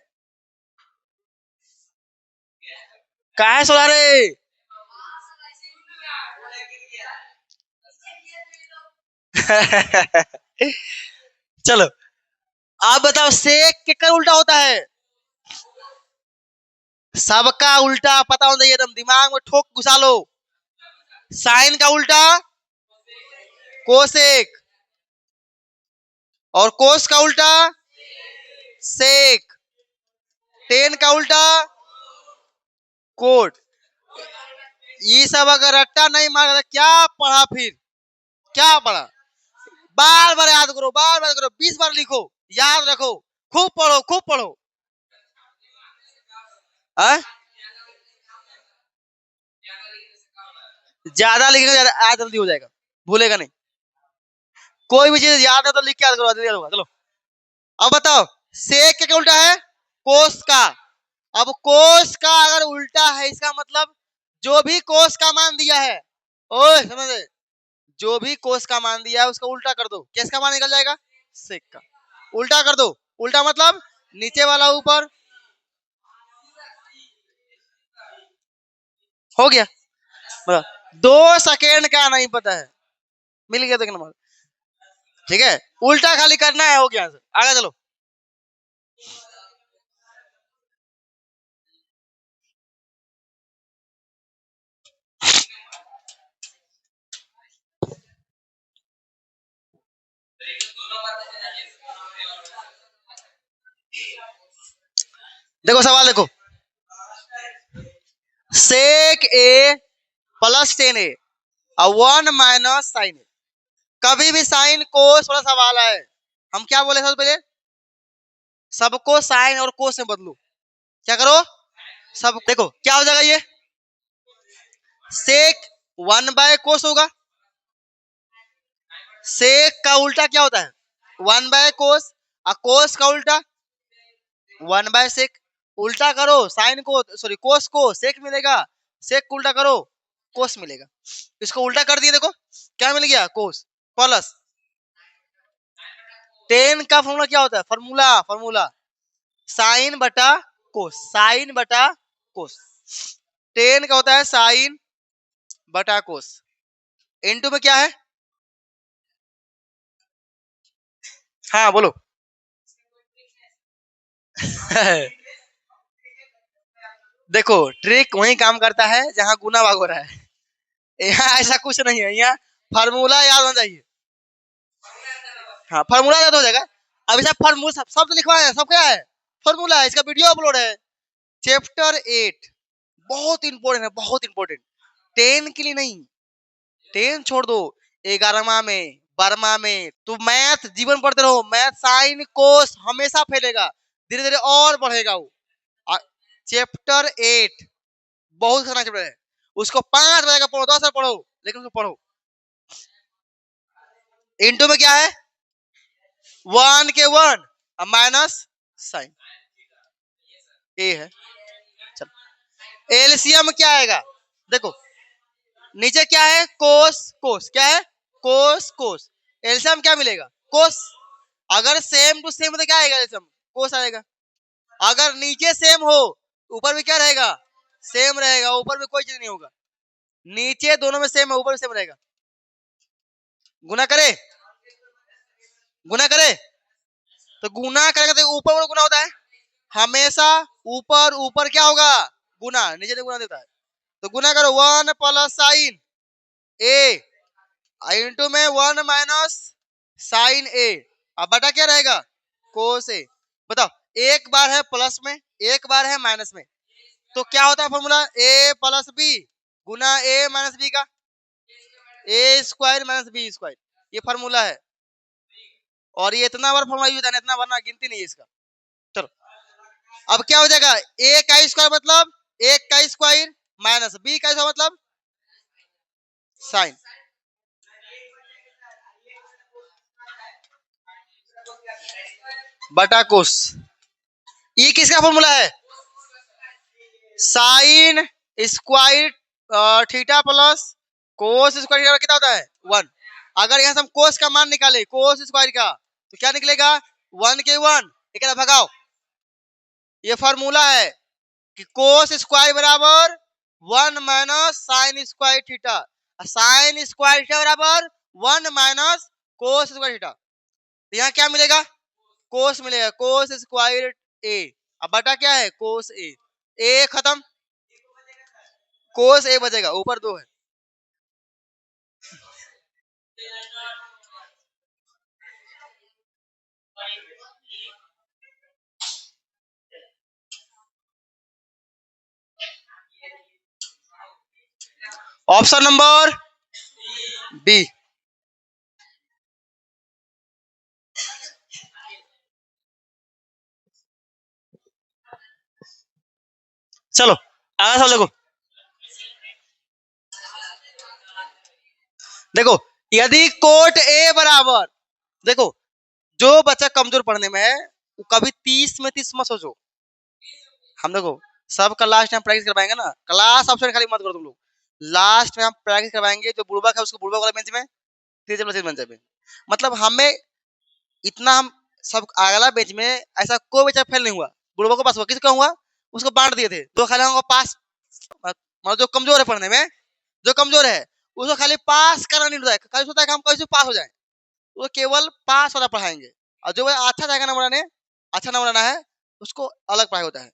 काहे सोला रे? चलो आप बताओ, सेक केकर उल्टा होता है? सबका उल्टा पता होना चाहिए, एकदम दिमाग में ठोक घुसा लो। साइन का उल्टा कोसेक, और कोस का उल्टा सेक, टेन का उल्टा कोट। ये सब अगर रट्टा नहीं मारा तो क्या पढ़ा फिर? क्या पढ़ा? बार बार याद करो, बार बार करो, 20 बार लिखो, याद रखो, खूब पढ़ो, खूब पढ़ो। ज्यादा लिखेगा याद जल्दी हो जाएगा, भूलेगा नहीं। कोई भी चीज याद है तो लिख के याद करो, जल्दी याद होगा। चलो अब बताओ, सेक क्या उल्टा है? कोस का। अब कोस का अगर उल्टा है, इसका मतलब जो भी कोस का मान दिया है, ओए समझे, जो भी कोस का मान दिया है उसका उल्टा कर दो, किसका मान निकल जाएगा? सेक का। उल्टा कर दो, उल्टा मतलब नीचे वाला ऊपर। हो गया। मतलब 2 सेकेंड का नहीं पता है, मिल गया देखना नंबर। ठीक है, उल्टा खाली करना है, हो गया आंसर। आगे चलो। देखो सवाल देखो, सेक ए प्लस टेन ए और 1 - साइन ए। कभी भी साइन कोस वाला सवाल है, हम क्या बोले सबसे पहले? सबको साइन और कोस में बदलो। क्या करो? सब देखो क्या हो जाएगा, ये सेक 1/कोस होगा। सेक का उल्टा क्या होता है? 1/कोस। और कोस का उल्टा 1/सेक। उल्टा करो, साइन को सॉरी कोस को सेक मिलेगा, सेक को उल्टा करो, कोस मिलेगा। इसको उल्टा कर दिए, देखो क्या मिल गया? कोस। प्लस टेन का फॉर्मूला क्या होता है? फॉर्मूला फॉर्मूला साइन बटा कोस, साइन बटा कोस। टेन का होता है साइन बटा कोस। इनटू में क्या है? हाँ बोलो। देखो ट्रिक वही काम करता है जहां गुना भाग हो रहा है, यहाँ ऐसा कुछ नहीं है, यहाँ फार्मूला याद होना चाहिए। हाँ फार्मूला याद हो जाएगा। अब ऐसा फार्मूला शब्द लिखवाया है, सब क्या है? फार्मूला है, इसका वीडियो अपलोड है। चैप्टर 8 बहुत इंपॉर्टेंट है, बहुत इंपॉर्टेंट। 10 के लिए नहीं, 10 छोड़ दो, 11वां में 12वां में तो मैथ जीवन पढ़ते रहो। मैथ साइन कोस हमेशा फैलेगा, धीरे धीरे और बढ़ेगा वो। चैप्टर 8 बहुत खतरनाक चैप्टर है, उसको 5 बजे का पढ़ो, 10 पढ़ो, लेकिन उसको पढ़ो। इंटू में क्या है? 1 के 1 माइनस साइन ए है। चलो एलसीएम क्या आएगा? देखो नीचे क्या है? कोस कोस, क्या है? कोस कोस। एलसीएम क्या मिलेगा? कोस। अगर सेम टू सेम तो क्या आएगा? एलसीएम कोस आएगा। अगर नीचे सेम हो, ऊपर भी क्या रहेगा? सेम रहेगा, ऊपर में कोई चीज नहीं होगा। नीचे दोनों में सेम है, ऊपर भी सेम रहेगा। गुना करे, गुना करे तो गुना करेगा तो ऊपर वाला गुना होता है हमेशा। ऊपर ऊपर क्या होगा? गुना, नीचे से गुना देता है। तो गुना करो 1 + साइन ए इंटू में 1 - साइन ए। अब बटा क्या रहेगा? कोस ए। बताओ, एक बार है प्लस में, एक बार है माइनस में, तो क्या होता है formula? A + B Guna A - B का, A² - B²। ये फॉर्मूला है, और ये इतना बार फॉर्मूला यूज है, इतना बार ना गिनती नहीं है इसका। चलो अब क्या हो जाएगा? A² मतलब 1 का स्क्वायर माइनस B² मतलब साइन। बटा कोस। ये किसका फॉर्मूला है? Sine square theta plus cos square कितना होता है? 1। अगर यहाँ से हम कोस का मान निकाले, कोस स्क्वायर का, तो क्या निकलेगा? 1 के 1। एक भगाओ, ये फॉर्मूला है कि कोस स्क्वायर बराबर 1 - sine square theta, sine square theta बराबर 1 - कोस स्क्वायर थीटा। तो यहाँ क्या मिलेगा? कोस मिलेगा, कोस स्क्वायर ए। अब बटा क्या है? कोस ए खत्म, कोस ए बचेगा, ऊपर 2 है। Option number B. चलो अगला सवाल देखो। देखो यदि कोट ए बराबर, देखो जो बच्चा कमजोर पढ़ने में है वो कभी 30 में 30 मत सोचो। हम देखो सबका लास्ट में हम प्रैक्टिस करवाएंगे ना, क्लास ऑप्शन खाली मत करो तुम लोग। लास्ट में हम प्रैक्टिस करवाएंगे, जो बुड़बक है उसको बुड़बक वाला बेंच में, तेज वाला तेज बेंच में। मतलब हमें इतना हम सब अगला बेंच में ऐसा कोई बच्चा फेल नहीं हुआ, बुड़बक को पास हुआ, किसका हुआ, उसको बांट दिए थे। तो खाली हमको पास, मतलब जो कमजोर है पढ़ने में, जो कमजोर है उसको खाली पास करना नहीं होता है, खाली सोचता है कि हम कैसे पास हो जाए, वो केवल पास वाला पढ़ाएंगे। और जो अच्छा जाएगा नंबर आने, अच्छा नंबर आना है, उसको अलग पढ़ाई होता है।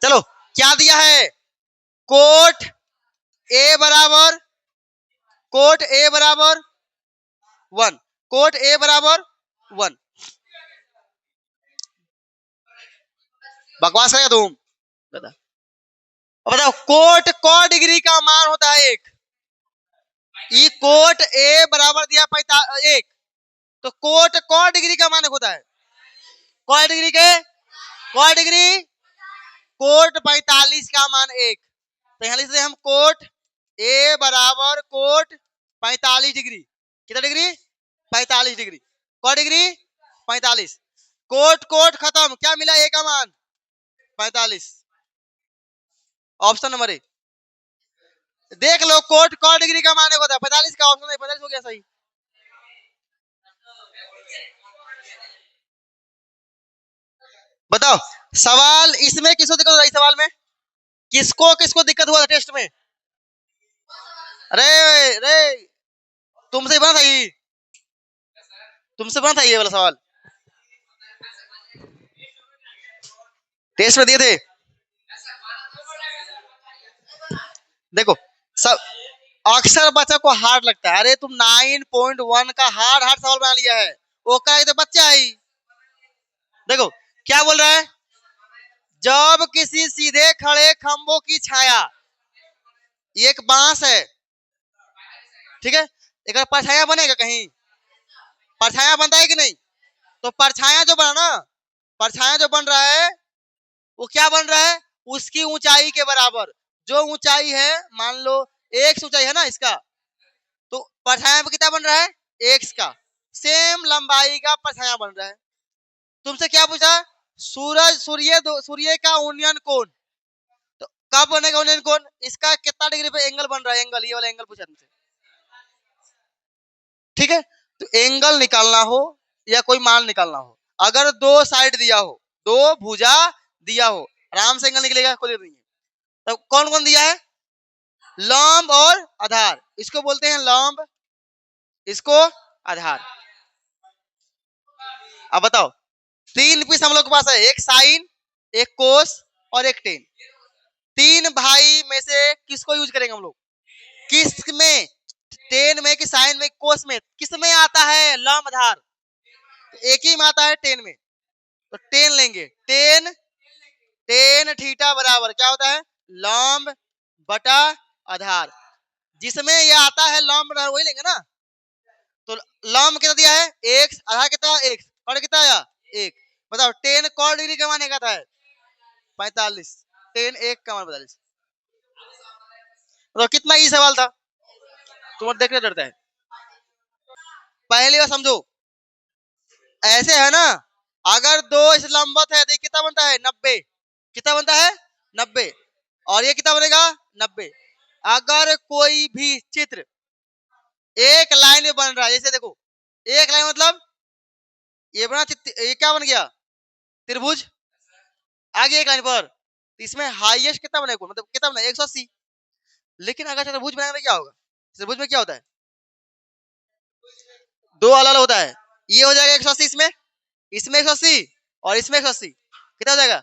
चलो क्या दिया है, कोट ए बराबर, कोट ए बराबर 1, कोट ए बराबर 1। बकवास करेगा तुम, बता बताओ। कोट क डिग्री का मान होता है 1, ई कोट ए बराबर दिया 1, तो कोट क डिग्री का मान होता है, क डिग्री के, क डिग्री कोट 45 का मान 1। तो यहाँ लिख सकते हम कोट ए बराबर कोट 45 डिग्री, कितना डिग्री, 45 डिग्री, क डिग्री 45, कोट कोट खत्म, क्या मिला ए का मान 45। ऑप्शन नंबर ए देख लो, कोट क डिग्री का मान होता है 45 का, ऑप्शन 45 हो गया सही। बताओ सवाल इसमें किसको दिक्कत हो रही, सवाल में किसको किसको दिक्कत हुआ था टेस्ट में। अरे अरे तुमसे बना था ये, तुमसे बना था ये वाला सवाल, टेस्ट में दिए थे। देखो सब अक्सर बच्चा को हार्ड लगता है, अरे तुम 9.1 का हार्ड हार्ड सवाल बना लिया है, वो कहा तो बच्चा ही। देखो क्या बोल रहा है, जब किसी सीधे खड़े खंभों की छाया, एक बांस है, ठीक है, एक परछाया बनेगा कहीं, परछाया बनता है कि नहीं, तो परछाया जो बना ना, परछाया जो बन रहा है वो क्या बन रहा है, उसकी ऊंचाई के बराबर। जो ऊंचाई है मान लो x ऊंचाई है ना इसका, तो परछाया पे कितना बन रहा है, x का सेम लंबाई का परछाया बन रहा है। तुमसे क्या पूछा, सूरज सूर्य का उन्नयन कोण, तो कब बनेगा उन्नयन कोण, इसका कितना डिग्री पे एंगल बन रहा है, एंगल ये वाला एंगल पूछा तुमसे, ठीक है। तो एंगल निकालना हो या कोई मान निकालना हो, अगर दो साइड दिया हो, दो भुजा दिया हो, आराम से एंगल निकलेगा, कोई नहीं है। तो कौन कौन दिया है, लंब और आधार, इसको बोलते हैं लंब, इसको आधार। अब बताओ तीन पीस हम लोग के पास है, एक साइन, एक कोस और एक टेन। तीन भाई में से किसको यूज करेंगे हम लोग, किस में, टेन में कि साइन में कोस में, किस में आता है लंब आधार, तो एक ही में आता है टेन में, तो टेन लेंगे, टेन टेन थीटा बराबर क्या होता है, लंब बटा आधार, जिसमें यह आता है लंब आधार वही लेंगे ना। तो लंब कितना दिया है x, आधार कितना x, और कितना आया 1। बताओ टेन कौन डिग्री का मान क्या है 45, टेन एक का मान 45। तो कितना ही सवाल था, तुम्हारे देखने डरता है। पहली बार समझो, ऐसे है ना, अगर दो इस लंबवत है तो कितना बनता है 90, कितना बनता है 90, और ये कितना बनेगा 90। अगर कोई भी चित्र एक लाइन में बन रहा है, जैसे देखो एक लाइन मतलब ये बना, ये क्या बन गया त्रिभुज, आगे एक लाइन पर, इसमें हाईएस्ट कितना बनेगा, मतलब कितना बना 180। लेकिन अगर त्रिभुज बनाने में क्या होगा, त्रिभुज में क्या होता है, दो अलग अलग होता है, ये हो जाएगा 180, इसमें इसमें 180 और इसमें 180, कितना हो जाएगा,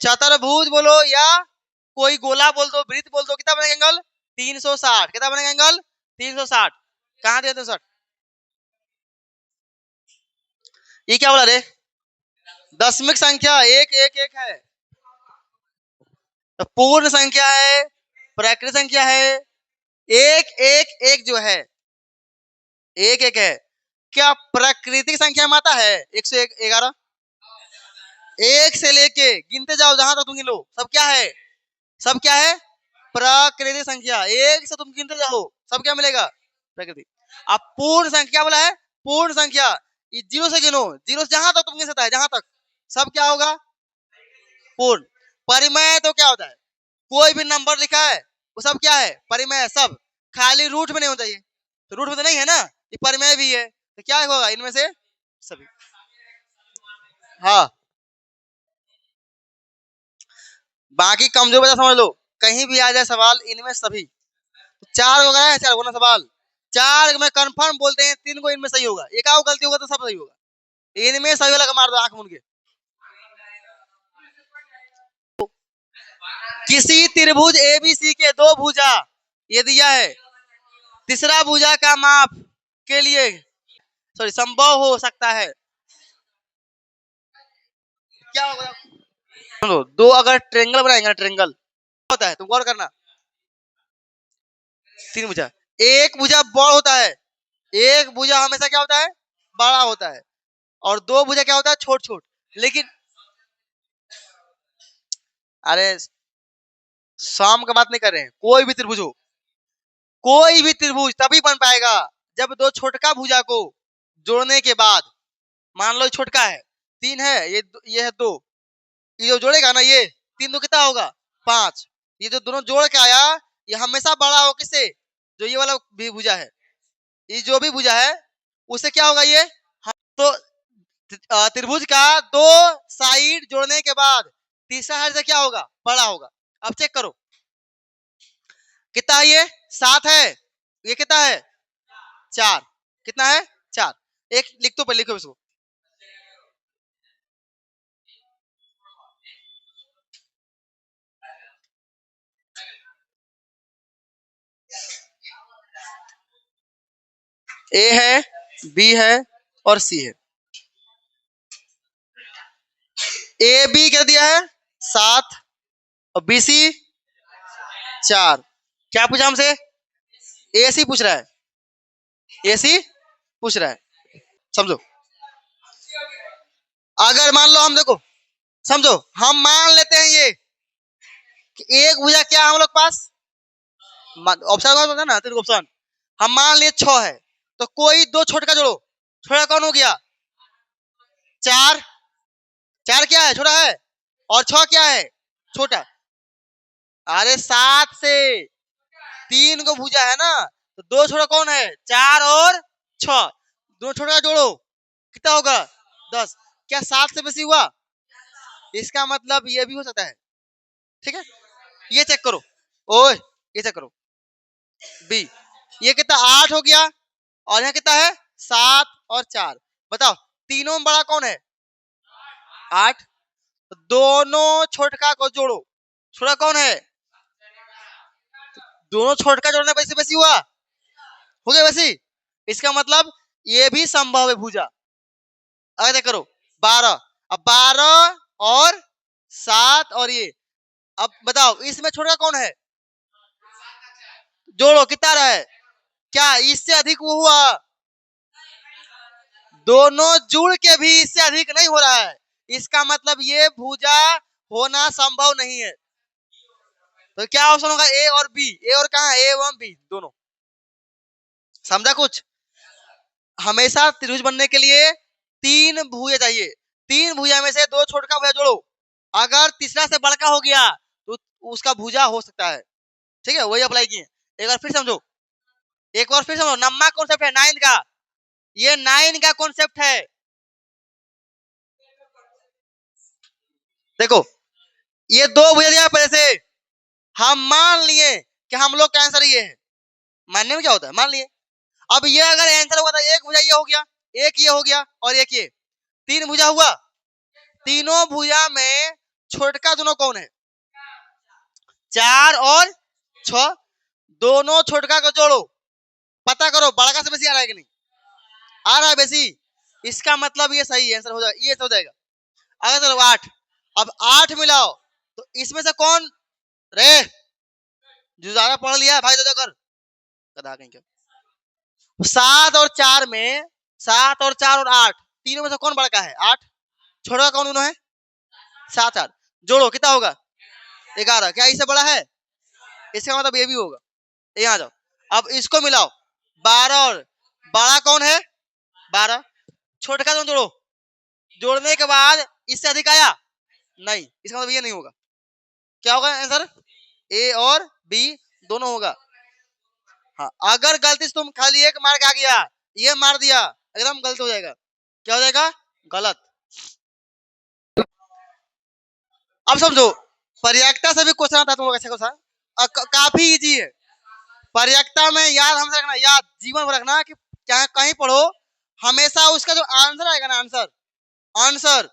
चतुर्भुज बोलो या कोई गोला बोल दो, वृत्त बोल दो, कितना बनेगा एंगल 360, कितना बनेगा एंगल 360। कहां दिया 360, ये क्या बोला रे, दशमिक संख्या एक एक एक है, तो पूर्ण संख्या है, प्राकृत संख्या है, एक एक एक जो है एक एक है, क्या प्राकृतिक संख्या में आता है 111, एक से लेके गिनते जाओ जहां तक तुम गिन लो, सब क्या है? सब क्या है? प्राकृतिक संख्या। एक से तुम गिनते जाओ, सब क्या मिलेगा? प्रकृति। अब पूर्ण संख्या बोला है, पूर्ण संख्या। जीरो से गिनो, जीरो से जहां तक तुम गिन सकता है, जहां तक, सब क्या होगा? पूर्ण। परिमेय तो क्या होता है? कोई भी नंबर लिखा है वो सब क्या है? परिमेय। सब खाली रूट में नहीं होता, ये तो रूट में तो नहीं है ना, ये परिमेय भी है, तो क्या होगा इनमें से? सभी। हाँ, बाकी कमजोर बचा समझ लो, कहीं भी आ जाए सवाल इनमें सभी। चार हो गया है, चार होना सवाल, चार में कंफर्म बोलते हैं, तीन को इनमें सही होगा, एक आव गलती होगा तो सब सही होगा, इनमें सही वाला का मार दो आंख मूंद के। किसी त्रिभुज एबीसी के दो भुजा ये दिया है, तीसरा भुजा का माप के लिए सॉरी संभव हो सकता है, क्या होगा? दो अगर ट्रेंगल बनाएंगे, ट्रेंगल होता है, तुम गौर करना, तीन भुजा, एक भुजा बड़ा होता है, एक भुजा हमेशा क्या होता है? बड़ा होता है, और दो भुजा क्या होता है? छोट छोट। लेकिन अरे शाम का बात नहीं कर रहे हैं, कोई भी त्रिभुज हो, कोई भी त्रिभुज तभी बन पाएगा जब दो छोटका भुजा को जोड़ने के बाद, मान लो छोटका है, तीन है, ये है दो, ये जो जोड़ेगा ना, ये तीन दो कितना होगा? पांच। ये जो दोनों जोड़ के आया, ये हमेशा बड़ा हो किससे? जो ये वाला भी भुजा है, ये जो भी भुजा है उससे क्या होगा ये? तो त्रिभुज का दो साइड जोड़ने के बाद तीसरा साइड से क्या होगा? बड़ा होगा। अब चेक करो कितना है, ये सात है, ये कितना है? चार। कितना है? चार। एक लिख दो, पहले लिखो इसको, ए है, बी है और सी है। ए बी क्या दिया है? सात, और बी सी चार। क्या पूछा हमसे? ए सी पूछ रहा है, ए सी पूछ रहा है, समझो। अगर मान लो हम, देखो समझो, हम मान लेते हैं ये कि एक भुजा क्या है हम लोग पास, ऑप्शन होता है ना, तीन ऑप्शन, हम मान लिए छह है, तो कोई दो छोटा जोड़ो, छोटा कौन हो गया? चार। चार क्या है? छोटा है, और छह क्या है? छोटा। अरे सात से तीन को भुजा है ना, तो दो छोटा कौन है? चार और छह, दो छोटा जोड़ो, कितना होगा? 10। क्या सात से बेसी हुआ? इसका मतलब ये भी हो सकता है, ठीक है। ये चेक करो, ओए ये चेक करो, बी, ये कितना? 8 हो गया, और यहाँ कितना है? 7 और 4। बताओ तीनों में बड़ा कौन है? 8। दोनों छोटका को जोड़ो, छोटा कौन है? दोनों छोटका जोड़ने वैसे वैसी हुआ, हो गया वैसी। इसका मतलब ये भी संभव है भुजा। अगर देख करो 12, अब 12 और 7 और ये, अब बताओ इसमें छोटा कौन है? जोड़ो कितना रहा है? क्या इससे अधिक वो हुआ? दोनों जुड़ के भी इससे अधिक नहीं हो रहा है, इसका मतलब ये भुजा होना संभव नहीं है। तो क्या ऑप्शन होगा? ए और बी। ए और कहा? ए एवं बी दोनों। समझा कुछ? हमेशा त्रिभुज बनने के लिए तीन भुजा चाहिए, तीन भुजा में से दो छोटका भुजा जोड़ो, अगर तीसरा से बड़का हो गया तो उसका भुजा हो सकता है, ठीक है। वही अप्लाई किए। एक बार फिर समझो, एक बार फिर समझो, नम्मा कॉन्सेप्ट है नाइन का, ये नाइन का कॉन्सेप्ट है। देखो ये दो भुजा दिया पहले से, हम मान लिए कि हम लोग का आंसर ये है, मानने में क्या होता है? मान लिए। अब ये अगर आंसर हुआ था, एक भुजा ये हो गया, एक ये हो गया, और एक ये, तीन भुजा हुआ। तीनों भुजा में छोटका दोनों कौन है? 4 और 6। दोनों छोटका को जोड़ो, पता करो बड़का से बेसी आ रहा है कि नहीं, आ रहा है बेसी, इसका मतलब ये सही आंसर हो जाएगा, ये हो जाएगा। अगर चलो 8, अब 8 मिलाओ, तो इसमें से कौन रे जो ज्यादा पढ़ लिया भाई दादा कर कदा कहीं क्या? 7 और 4 में, 7 और 4 और 8, तीनों में से कौन बड़का है? 8। छोटा कौन दोनों है? 7 4 जोड़ो कितना होगा 11। क्या इससे बड़ा है? इसका मतलब ये भी होगा। यहाँ जाओ, अब इसको मिलाओ 12 और बड़ा कौन है 12, छोटे का जोड़ो, जोड़ने के बाद इससे अधिक आया नहीं, इसका मतलब ये नहीं होगा। क्या होगा आंसर? ए और बी दोनों होगा। हाँ, अगर गलती से तुम खाली एक मार के आ गया, ये मार दिया, एकदम गलत हो जाएगा। क्या हो जाएगा? गलत। अब समझो, पर्यायकता से भी क्वेश्चन आता है तुम लोग, अच्छा क्वेश्चन काफी इजी है। पर्यायकता में याद हमेशा रखना, याद जीवन में रखना कि चाहे कहीं पढ़ो, हमेशा उसका जो आंसर आएगा ना, आंसर आंसर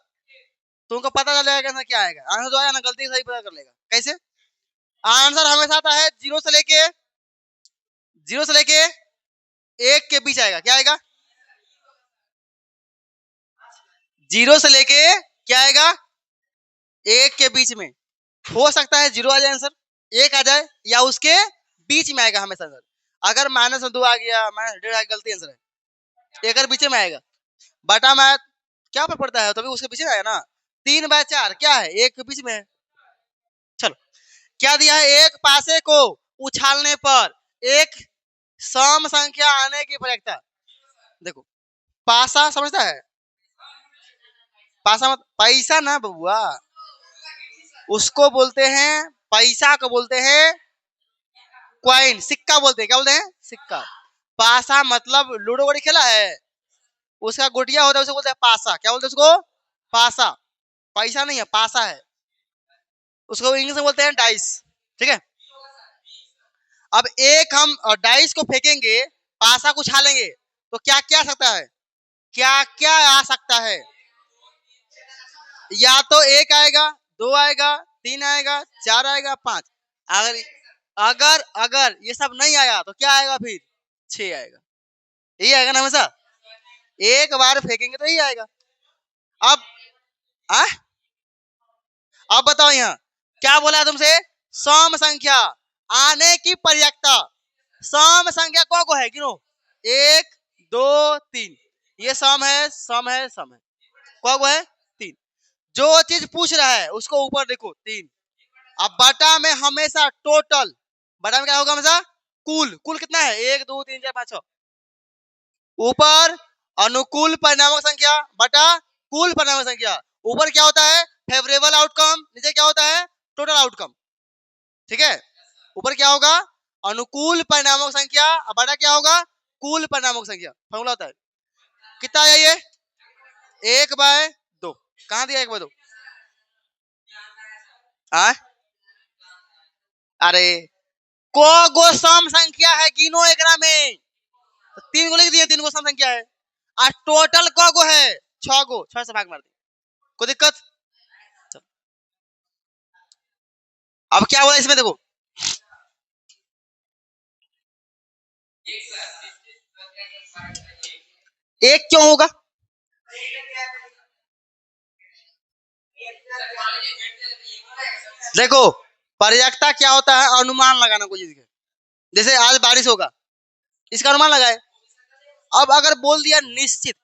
तुमको पता चल जाएगा क्या आएगा। आंसर जो आया ना, गलती सही पता कर लेगा। कैसे? आंसर हमेशा आता है जीरो से लेके एक के बीच आएगा। क्या आएगा? जीरो से लेके क्या आएगा? एक के बीच में। हो सकता है जीरो आ जाए आंसर, एक आ जाए, या उसके बीच में आएगा हमेशा आंसर। अगर -2 आ गया, -1.5 आ गया, गलती आंसर है। एक बीच में आएगा। बटा में क्या पर पड़ता है, तभी उसके पीछे आया ना। 3/4 क्या है? एक के बीच में है। चलो, क्या दिया है? एक पासे को उछालने पर एक सम संख्या आने की पर्यायकता। देखो, पासा समझता है? पासा मत पैसा ना बबुआ, उसको बोलते हैं, पैसा को बोलते हैं क्वाइन, सिक्का बोलते हैं। क्या बोलते हैं? सिक्का। पासा मतलब लूडो वोडी खेला है, उसका गोटिया होता है, उसे बोलते हैं पासा। क्या बोलते हैं उसको? पासा। पैसा नहीं है, पासा है। उसको इंग्लिश में बोलते हैं डाइस। ठीक है, अब एक हम डाइस को फेंकेंगे, पासा को उछालेंगे, तो क्या क्या आ सकता है? क्या क्या आ सकता है? या तो एक आएगा, 2 आएगा, 3 आएगा, 4 आएगा, 5। अगर अगर अगर ये सब नहीं आया तो क्या आएगा फिर? 6 आएगा। यही आएगा ना हमेशा, एक बार फेंकेंगे तो यही आएगा। अब आ? अब बताओ यहाँ क्या बोला है तुमसे? सम संख्या आने की पर्यायकता। सम संख्या को है गिनो, 1 2 3, ये सम है, सम है, सम है। को है 3। जो चीज पूछ रहा है उसको ऊपर देखो 3। अब बटा में हमेशा टोटल, बटा में क्या होगा हमेशा? कुल। कुल कितना है? 1 2 3 4 5 6। ऊपर अनुकूल परिणामक संख्या बटा कुल परिणामक संख्या। ऊपर क्या होता है? फेवरेबल आउटकम, नीचे क्या होता है? Total outcome. ठीक है, ऊपर क्या होगा? अनुकूल परिणामक संख्या, बटा क्या होगा? कुल परिणामक संख्या। फॉर्मूला होता है। कितना है ये? 1/2। कहां दिया 1/2? अरे को गो सम संख्या है, गिनो एकरा में। 3 गो लिख दिए, 3 गो सम संख्या है। और टोटल को गो है? 6 गो, 6 से भाग मार दी। कोई दिक्कत? अब क्या हुआ इसमें देखो, एक क्यों होगा? देखो, पर्यायकता क्या होता है? अनुमान लगाना कोई चीज का। जैसे आज बारिश होगा, इसका अनुमान लगाए। अब अगर बोल दिया निश्चित,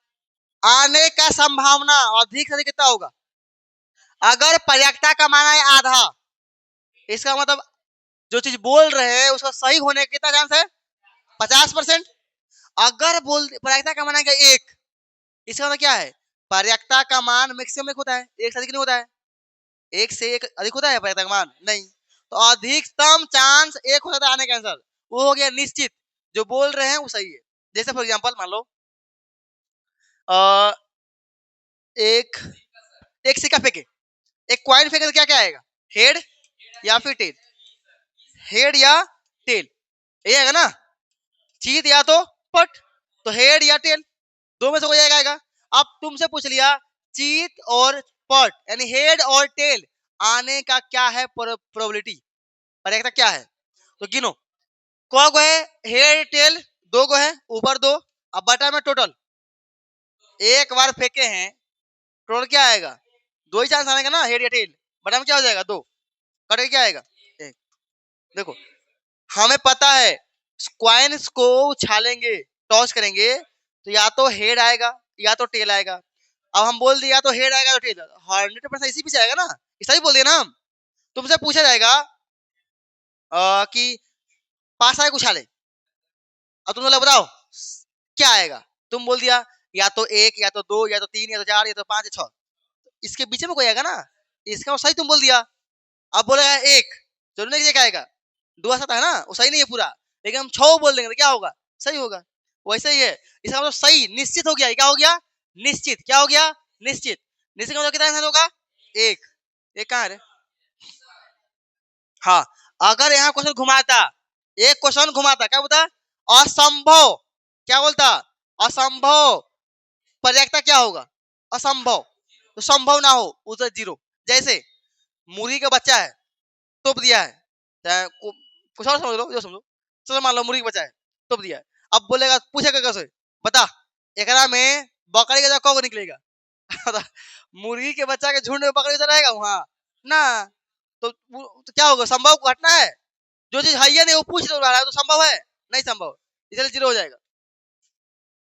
आने का संभावना अधिक से अधिक कितना होगा? अगर पर्यायकता का माना है आधा, इसका मतलब जो चीज बोल रहे हैं उसका सही होने का कितना चांस है? 50%। अगर बोल पर्यायकता का माना है 1, इसका मतलब क्या है? पर्यायकता का मान मैक्सिमम एक होता है, एक से अधिक नहीं होता है। एक से एक अधिक होता है पर्यायकता का मान? नहीं। तो अधिकतम चांस एक होता है आने का आंसर, वो हो गया निश्चित। जो बोल रहे हैं वो सही है। जैसे फॉर एग्जांपल मान लो एक एक सिक्का फेंके, एक क्वाइन फेंके, तो क्या क्या आएगा? हेड या फिर टेल? हेड या टेल, ये आएगा ना। चीत या तो पट, तो हेड या टेल, दो में से कोई एक आएगा। अब तुमसे पूछ लिया चीत और पट, यानी हेड और टेल आने का क्या है प्रोबेबिलिटी, पर्यायकता क्या है? तो गिनो, को गो है? हेड टेल दो गो है, ऊपर 2। अब बटा में टोटल, एक बार फेंके हैं, टोटल क्या आएगा? 2 ही चांस आने का ना, हेड या टेल। बटा में क्या हो जाएगा? 2। कटे क्या आएगा? 1। देखो, हमें पता है क्वाइंस को उछालेंगे, टॉस करेंगे, तो या तो हेड आएगा या तो टेल आएगा। अब हम बोल दिया तो हेड आएगा तो टेल, 100% इसी पीछे आएगा ना, ऐसा ही बोल दिया ना हम। तुमसे पूछा जाएगा कि पास आए उछाले, अब तुम बोला बताओ क्या आएगा, तुम बोल दिया या तो 1 या तो 2 या तो 3 या तो 4 या तो 5 या 6, इसके बीच में कोई आएगा ना, इसका सही तुम बोल दिया। अब बोलेगा 1, जरूर नहीं कि आएगा, 2 आ सकता है ना, वो सही नहीं है पूरा, लेकिन हम 6 बोल देंगे तो क्या होगा, सही होगा। वैसे ही है, इसका मतलब सही निश्चित हो गया, क्या हो गया, निश्चित, क्या हो गया, निश्चित। निश्चित का मतलब कितना आंसर होगा, 1। एक कहाँ है रे? हाँ, अगर यहाँ क्वेश्चन घुमाता, एक क्वेश्चन घुमाता, क्या बोलता, असंभव, क्या बोलता, असंभव पर्यायता क्या होगा, असंभव, तो संभव ना हो उसे 0। जैसे मुर्गी का बच्चा है, तोप दिया है, चाहे कुछ और समझ लो, जो समझो, चलो मान लो मुर्गी का बच्चा है, तोप दिया है। अब बोलेगा, पूछेगा कैसे, बता एकरा में बकरी का कब निकलेगा मुर्गी के बच्चा के झुंड में बकरी तो रहेगा वहां ना, तो क्या होगा, संभव घटना है, जो चीज है ही नहीं वो पूछ रहा है तो संभव है, नहीं संभव, इसलिए 0 हो जाएगा।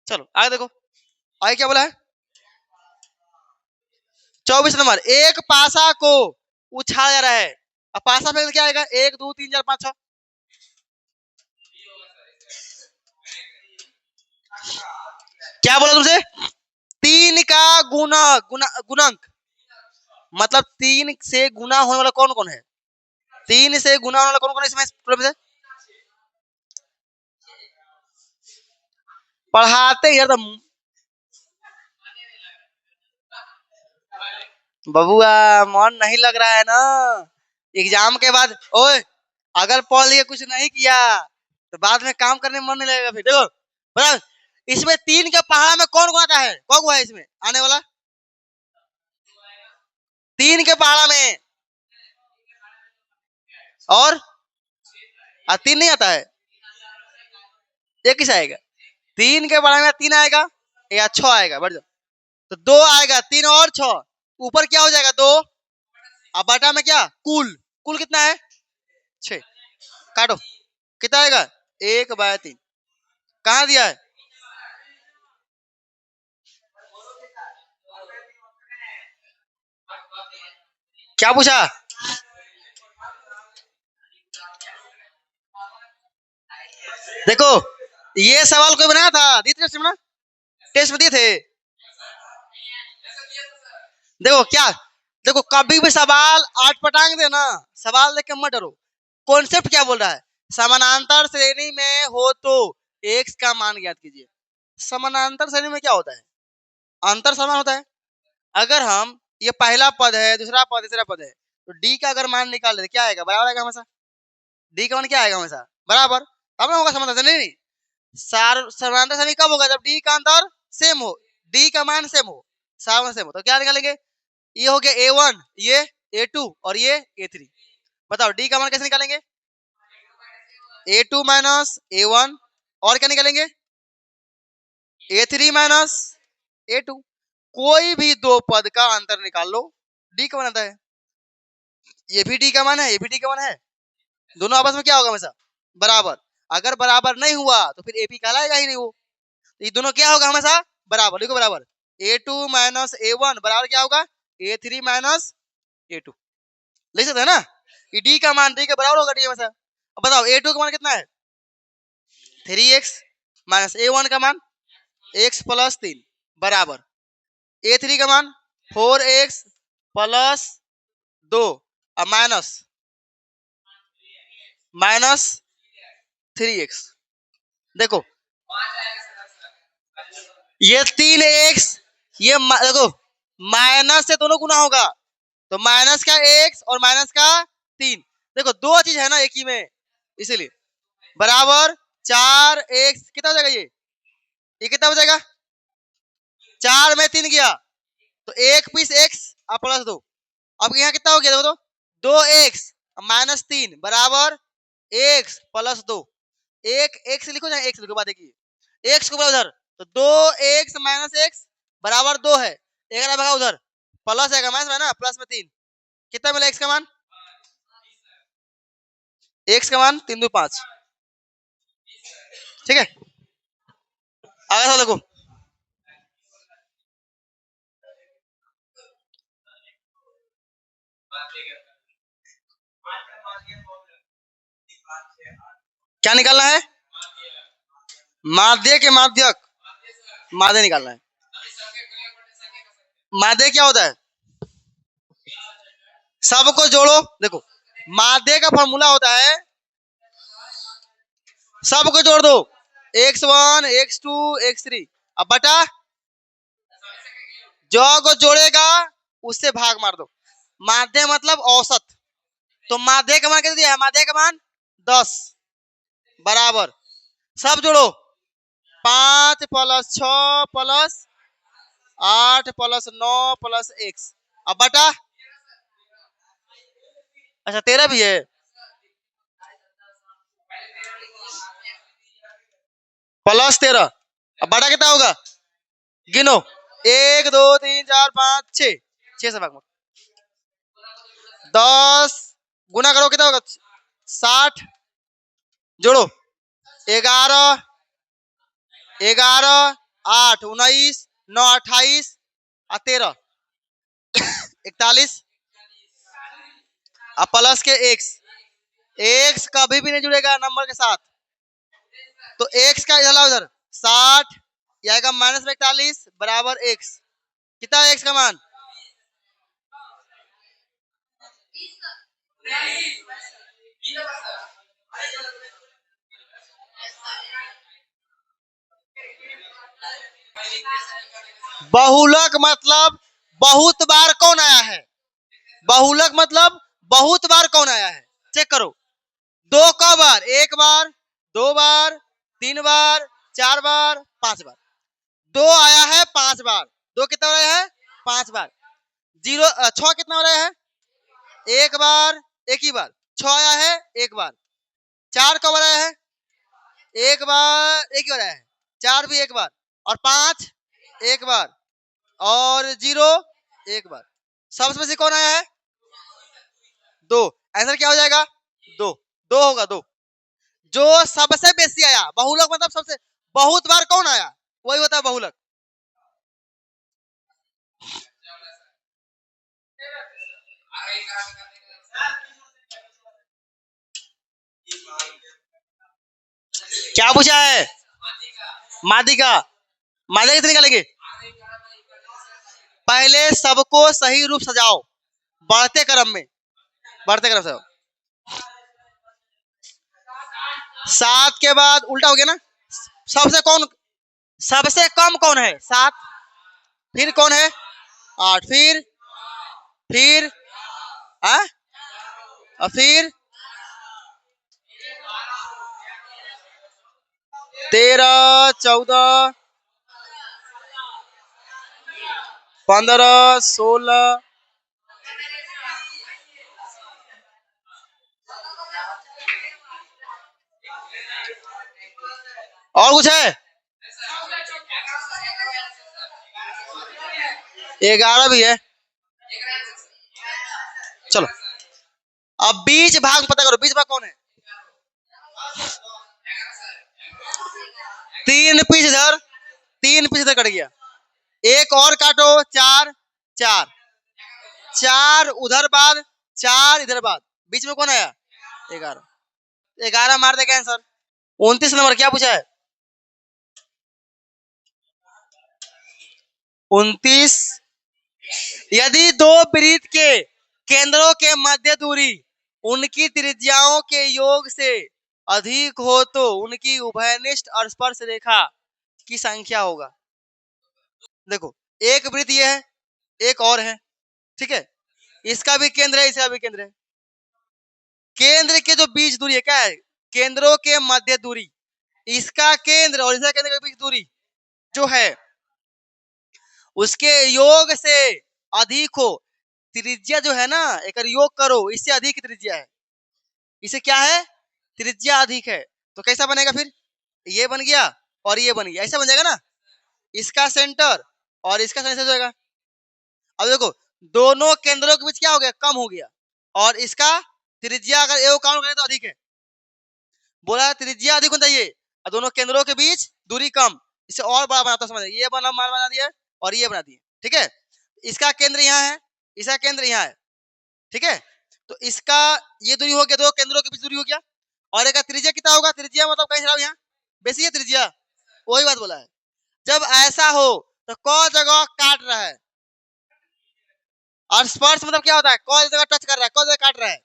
चलो आगे देखो, आगे क्या बोला है, 24 नंबर, एक पासा को उछाला जा रहा है, अब पासा में क्या आएगा, 1 2 3 4 5 6, क्या बोला तुमसे, 3 का गुणक, मतलब 3 से गुना होने वाला कौन कौन है, 3 से गुना होने वाला कौन कौन है इसमें, पढ़ाते यार तो बबुआ मन नहीं लग रहा है ना, एग्जाम के बाद ओए, अगर पढ़ लिए कुछ नहीं किया तो बाद में काम करने में मन नहीं लगेगा। फिर देखो बता, इसमें 3 के पहाड़ा में कौन कौन आता है, कौन है इसमें आने वाला, 3 के पहाड़ा में, और 3 नहीं आता है, एक किस आएगा, 3 के पहाड़ा में 3 आएगा या 6 आएगा, बढ़ जाओ, तो 2 आएगा, 3 और 6, ऊपर क्या हो जाएगा 2, अब बटा में क्या, कुल, कुल कितना है 6, काटो कितना आएगा 1/3, कहाँ दिया है, क्या पूछा, देखो ये सवाल कोई बनाया था, टेस्ट में दिए थे, देखो क्या, देखो कभी भी सवाल आठ पटांग देना, सवाल देख के मत डरो, कॉन्सेप्ट क्या बोल रहा है, समानांतर श्रेणी में हो तो x का मान ज्ञात कीजिए। समानांतर श्रेणी में क्या होता है, अंतर समान होता है, अगर हम ये पहला पद है, दूसरा पद, तीसरा पद है, तो d का अगर मान निकाल ले क्या आएगा, बराबर आएगा हमेशा, d का मान क्या आएगा हमेशा बराबर, तब ना होगा समानांतर, नहीं समानांतर श्रेणी कब होगा, जब d का अंतर सेम हो, d का मान सेम हो, सामान सेम हो, तो क्या निकालेंगे, ये हो गया A1, ये A2 और ये A3, बताओ D का मान कैसे निकालेंगे, A2 माइनस A1, और क्या निकालेंगे A3 माइनस A2, कोई भी दो पद का अंतर निकाल लो, D का मान आता है, ये भी D का मान है, ये भी D का मान है, दोनों आपस में क्या होगा हमेशा बराबर, अगर बराबर नहीं हुआ तो फिर AP कहलाएगा ही नहीं वो, ये दोनों क्या होगा हमेशा बराबर, देखो बराबर, A2 माइनस A1 बराबर क्या होगा A3 माइनस A2, ले सकते हैं ना, कि D का मान D के बराबर होगा, D हमेशा। अब बताओ A2 का मान कितना है 3x माइनस A1 का मान x प्लस 3 बराबर A3 का मान 4x प्लस 2 अब माइनस माइनस 3x, देखो ये 3x, ये देखो माइनस से दोनों गुना होगा, तो माइनस का x और माइनस का 3, देखो दो चीज है ना एक ही में, इसीलिए बराबर 4x, कितना हो जाएगा ये कितना हो जाएगा, 4 में 3 गया तो एक पीस x और प्लस 2, अब यहाँ कितना हो गया देखो तो 2x माइनस 3 बराबर x प्लस 2, एक x लिखो चाहे x लिखो, बात देखिए x को बोला उधर, तो 2x माइनस x बराबर 2 है, एक भगा उधर प्लस है माइनस है ना, प्लस में 3, कितना मिला x का मान, x का मान 3 2 5, ठीक है, आगे देखो क्या निकालना है? माध्य के माध्यक, माध्य निकालना है। माध्य क्या होता है? सबको जोड़ो। देखो माध्य का फॉर्मूला होता है, सबको जोड़ दो, x1 x2 x3, अब बटा जो को जोड़ेगा उससे भाग मार दो। माध्य मतलब औसत, तो माध्य का मान कितना दिया है? माध्य का मान 10 बराबर सब जोड़ो, 5 + 6 + 8 + 9 + x, अब बटा, अच्छा 13 भी है, +13, अब बटा कितना होगा? गिनो, 1 2 3 4 5 6, 6 से भाग मारो, 10 गुना करो कितना होगा? 60, जोड़ो 11 11 8 19 9 28 और 13 41, अब प्लस के एक्स कभी भी नहीं जुड़ेगा नंबर के साथ, तो एक्स का इधर लाओ, इधर 60 आएगा -41 बराबर एक्स, कितना है एक्स का मान? बहुलक मतलब बहुत बार कौन आया है? बहुलक मतलब बहुत बार कौन आया है? चेक करो, दो क बार, 1 बार 2 बार 3 बार 4 बार 5 बार, 2 आया है 5 बार, 2 कितना हो रहा है? 5 बार, 6 कितना हो रहा है? 1 बार, एक ही बार, 6 आया है 1 बार, 4 कब आया है? 1 बार, एक ही बार आया है, 4 भी 1 बार, और 5 1 बार, और 0 1 बार, सबसे कौन आया है? 2, आंसर क्या हो जाएगा? 2, 2 होगा 2, जो सबसे बेसी आया। बहुलक मतलब सबसे बहुत बार कौन आया, वही होता है बहुलक। क्या पूछा है? माध्यिका, माध्यिका कितनी निकालेंगे? पहले सबको सही रूप सजाओ, बढ़ते क्रम में, बढ़ते क्रम से, 7 के बाद उल्टा हो गया ना, सबसे कौन, सबसे कम कौन है? 7, फिर कौन है? 8, फिर आ? और फिर 13 14 15 16, और कुछ है? 11 भी है। चलो अब बीच भाग पता करो, बीच भाग कौन है? 3 पीस इधर, 3 पीस इधर कट गया, एक और काटो, 4 4 4 उधर बाद, 4 इधर बाद, बीच में कौन आया? 11, 11 मार देगा आंसर। 29 नंबर क्या पूछा है? 29, यदि दो वृत्त के केंद्रों के मध्य दूरी उनकी त्रिज्याओं के योग से अधिक हो तो उनकी उभयनिष्ठ और स्पर्श रेखा की संख्या होगा। देखो एक वृत्त ये है, एक और है, ठीक है, इसका भी केंद्र है, इसका भी केंद्र है, केंद्र के जो बीच दूरी है क्या है? केंद्रों के मध्य दूरी, इसका केंद्र और इसका केंद्र के बीच दूरी जो है उसके योग से अधिक हो, त्रिज्या जो है ना, एक योग करो, इससे अधिक त्रिज्या है, इसे क्या है? त्रिज्या अधिक है, तो कैसा बनेगा फिर? ये बन गया और ये बन गया, ऐसा बन जाएगा ना, इसका सेंटर और इसका सेंटर हो जाएगा। अब देखो दोनों केंद्रों के बीच क्या हो गया? कम हो गया, और इसका त्रिज्या अगर एवं काउंट करें तो अधिक है, बोला त्रिज्या अधिक होना चाहिए और दोनों केंद्रों के बीच दूरी कम, इसे और बड़ा बनाता समझ, ये बना दिया और ये बना दिया, ठीक है, इसका केंद्र यहाँ है, इसका केंद्र यहाँ है, ठीक है, तो इसका ये दूरी हो गया, दो केंद्रों के बीच दूरी हो गया। और एक त्रिज्या कितना होगा, त्रिज्या मतलब कहीं चलाओ यहाँ, बेसी है त्रिज्या, वही बात बोला है। जब ऐसा हो तो कौन जगह काट रहा है, और स्पर्श मतलब क्या होता है, कौन जगह टच कर रहा है, कौन जगह काट रहा है।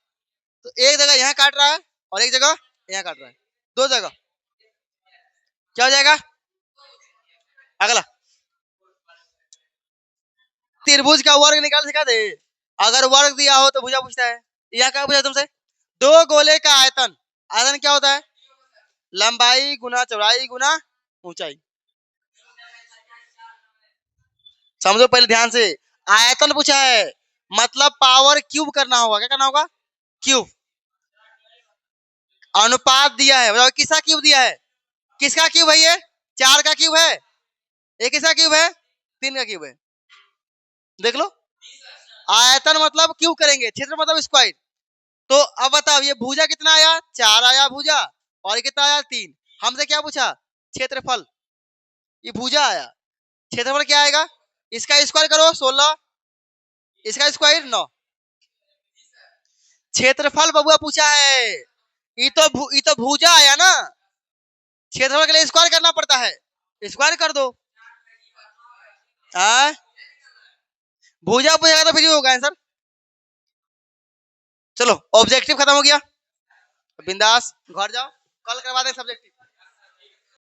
तो एक जगह यहाँ काट रहा है और एक जगह यहाँ काट रहा है, दो जगह। क्या हो जाएगा अगला, त्रिभुज का वर्ग निकाल सिखा दे। अगर वर्ग दिया हो तो भुजा पूछता है। यहाँ क्या पूछा तुमसे, दो गोले का आयतन, आयतन क्या होता है, लंबाई गुना चौड़ाई गुना ऊंचाई। समझो पहले ध्यान से, आयतन पूछा है मतलब पावर क्यूब करना होगा, क्या करना होगा, क्यूब। अनुपात दिया है, बताओ किसका क्यूब दिया है, किसका क्यूब है ये, चार का क्यूब है, एक किसका क्यूब है, तीन का क्यूब है। देख लो, आयतन मतलब क्यूब करेंगे, क्षेत्र मतलब स्क्वायर। तो अब बताओ ये भुजा कितना आया, चार आया भुजा, और ये कितना आया, तीन। हमसे क्या पूछा, क्षेत्रफल, ये भुजा आया, क्षेत्रफल क्या आएगा, इसका स्क्वायर करो 16, इसका स्क्वायर 9। क्षेत्रफल बबुआ पूछा है, ये तो भुजा आया ना, क्षेत्रफल के लिए स्क्वायर करना पड़ता है, स्क्वायर कर दो। भुजा पूछेगा तो फिर होगा आंसर। चलो ऑब्जेक्टिव खत्म हो गया, बिंदास घर जाओ, कल करवा दे सब्जेक्टिव।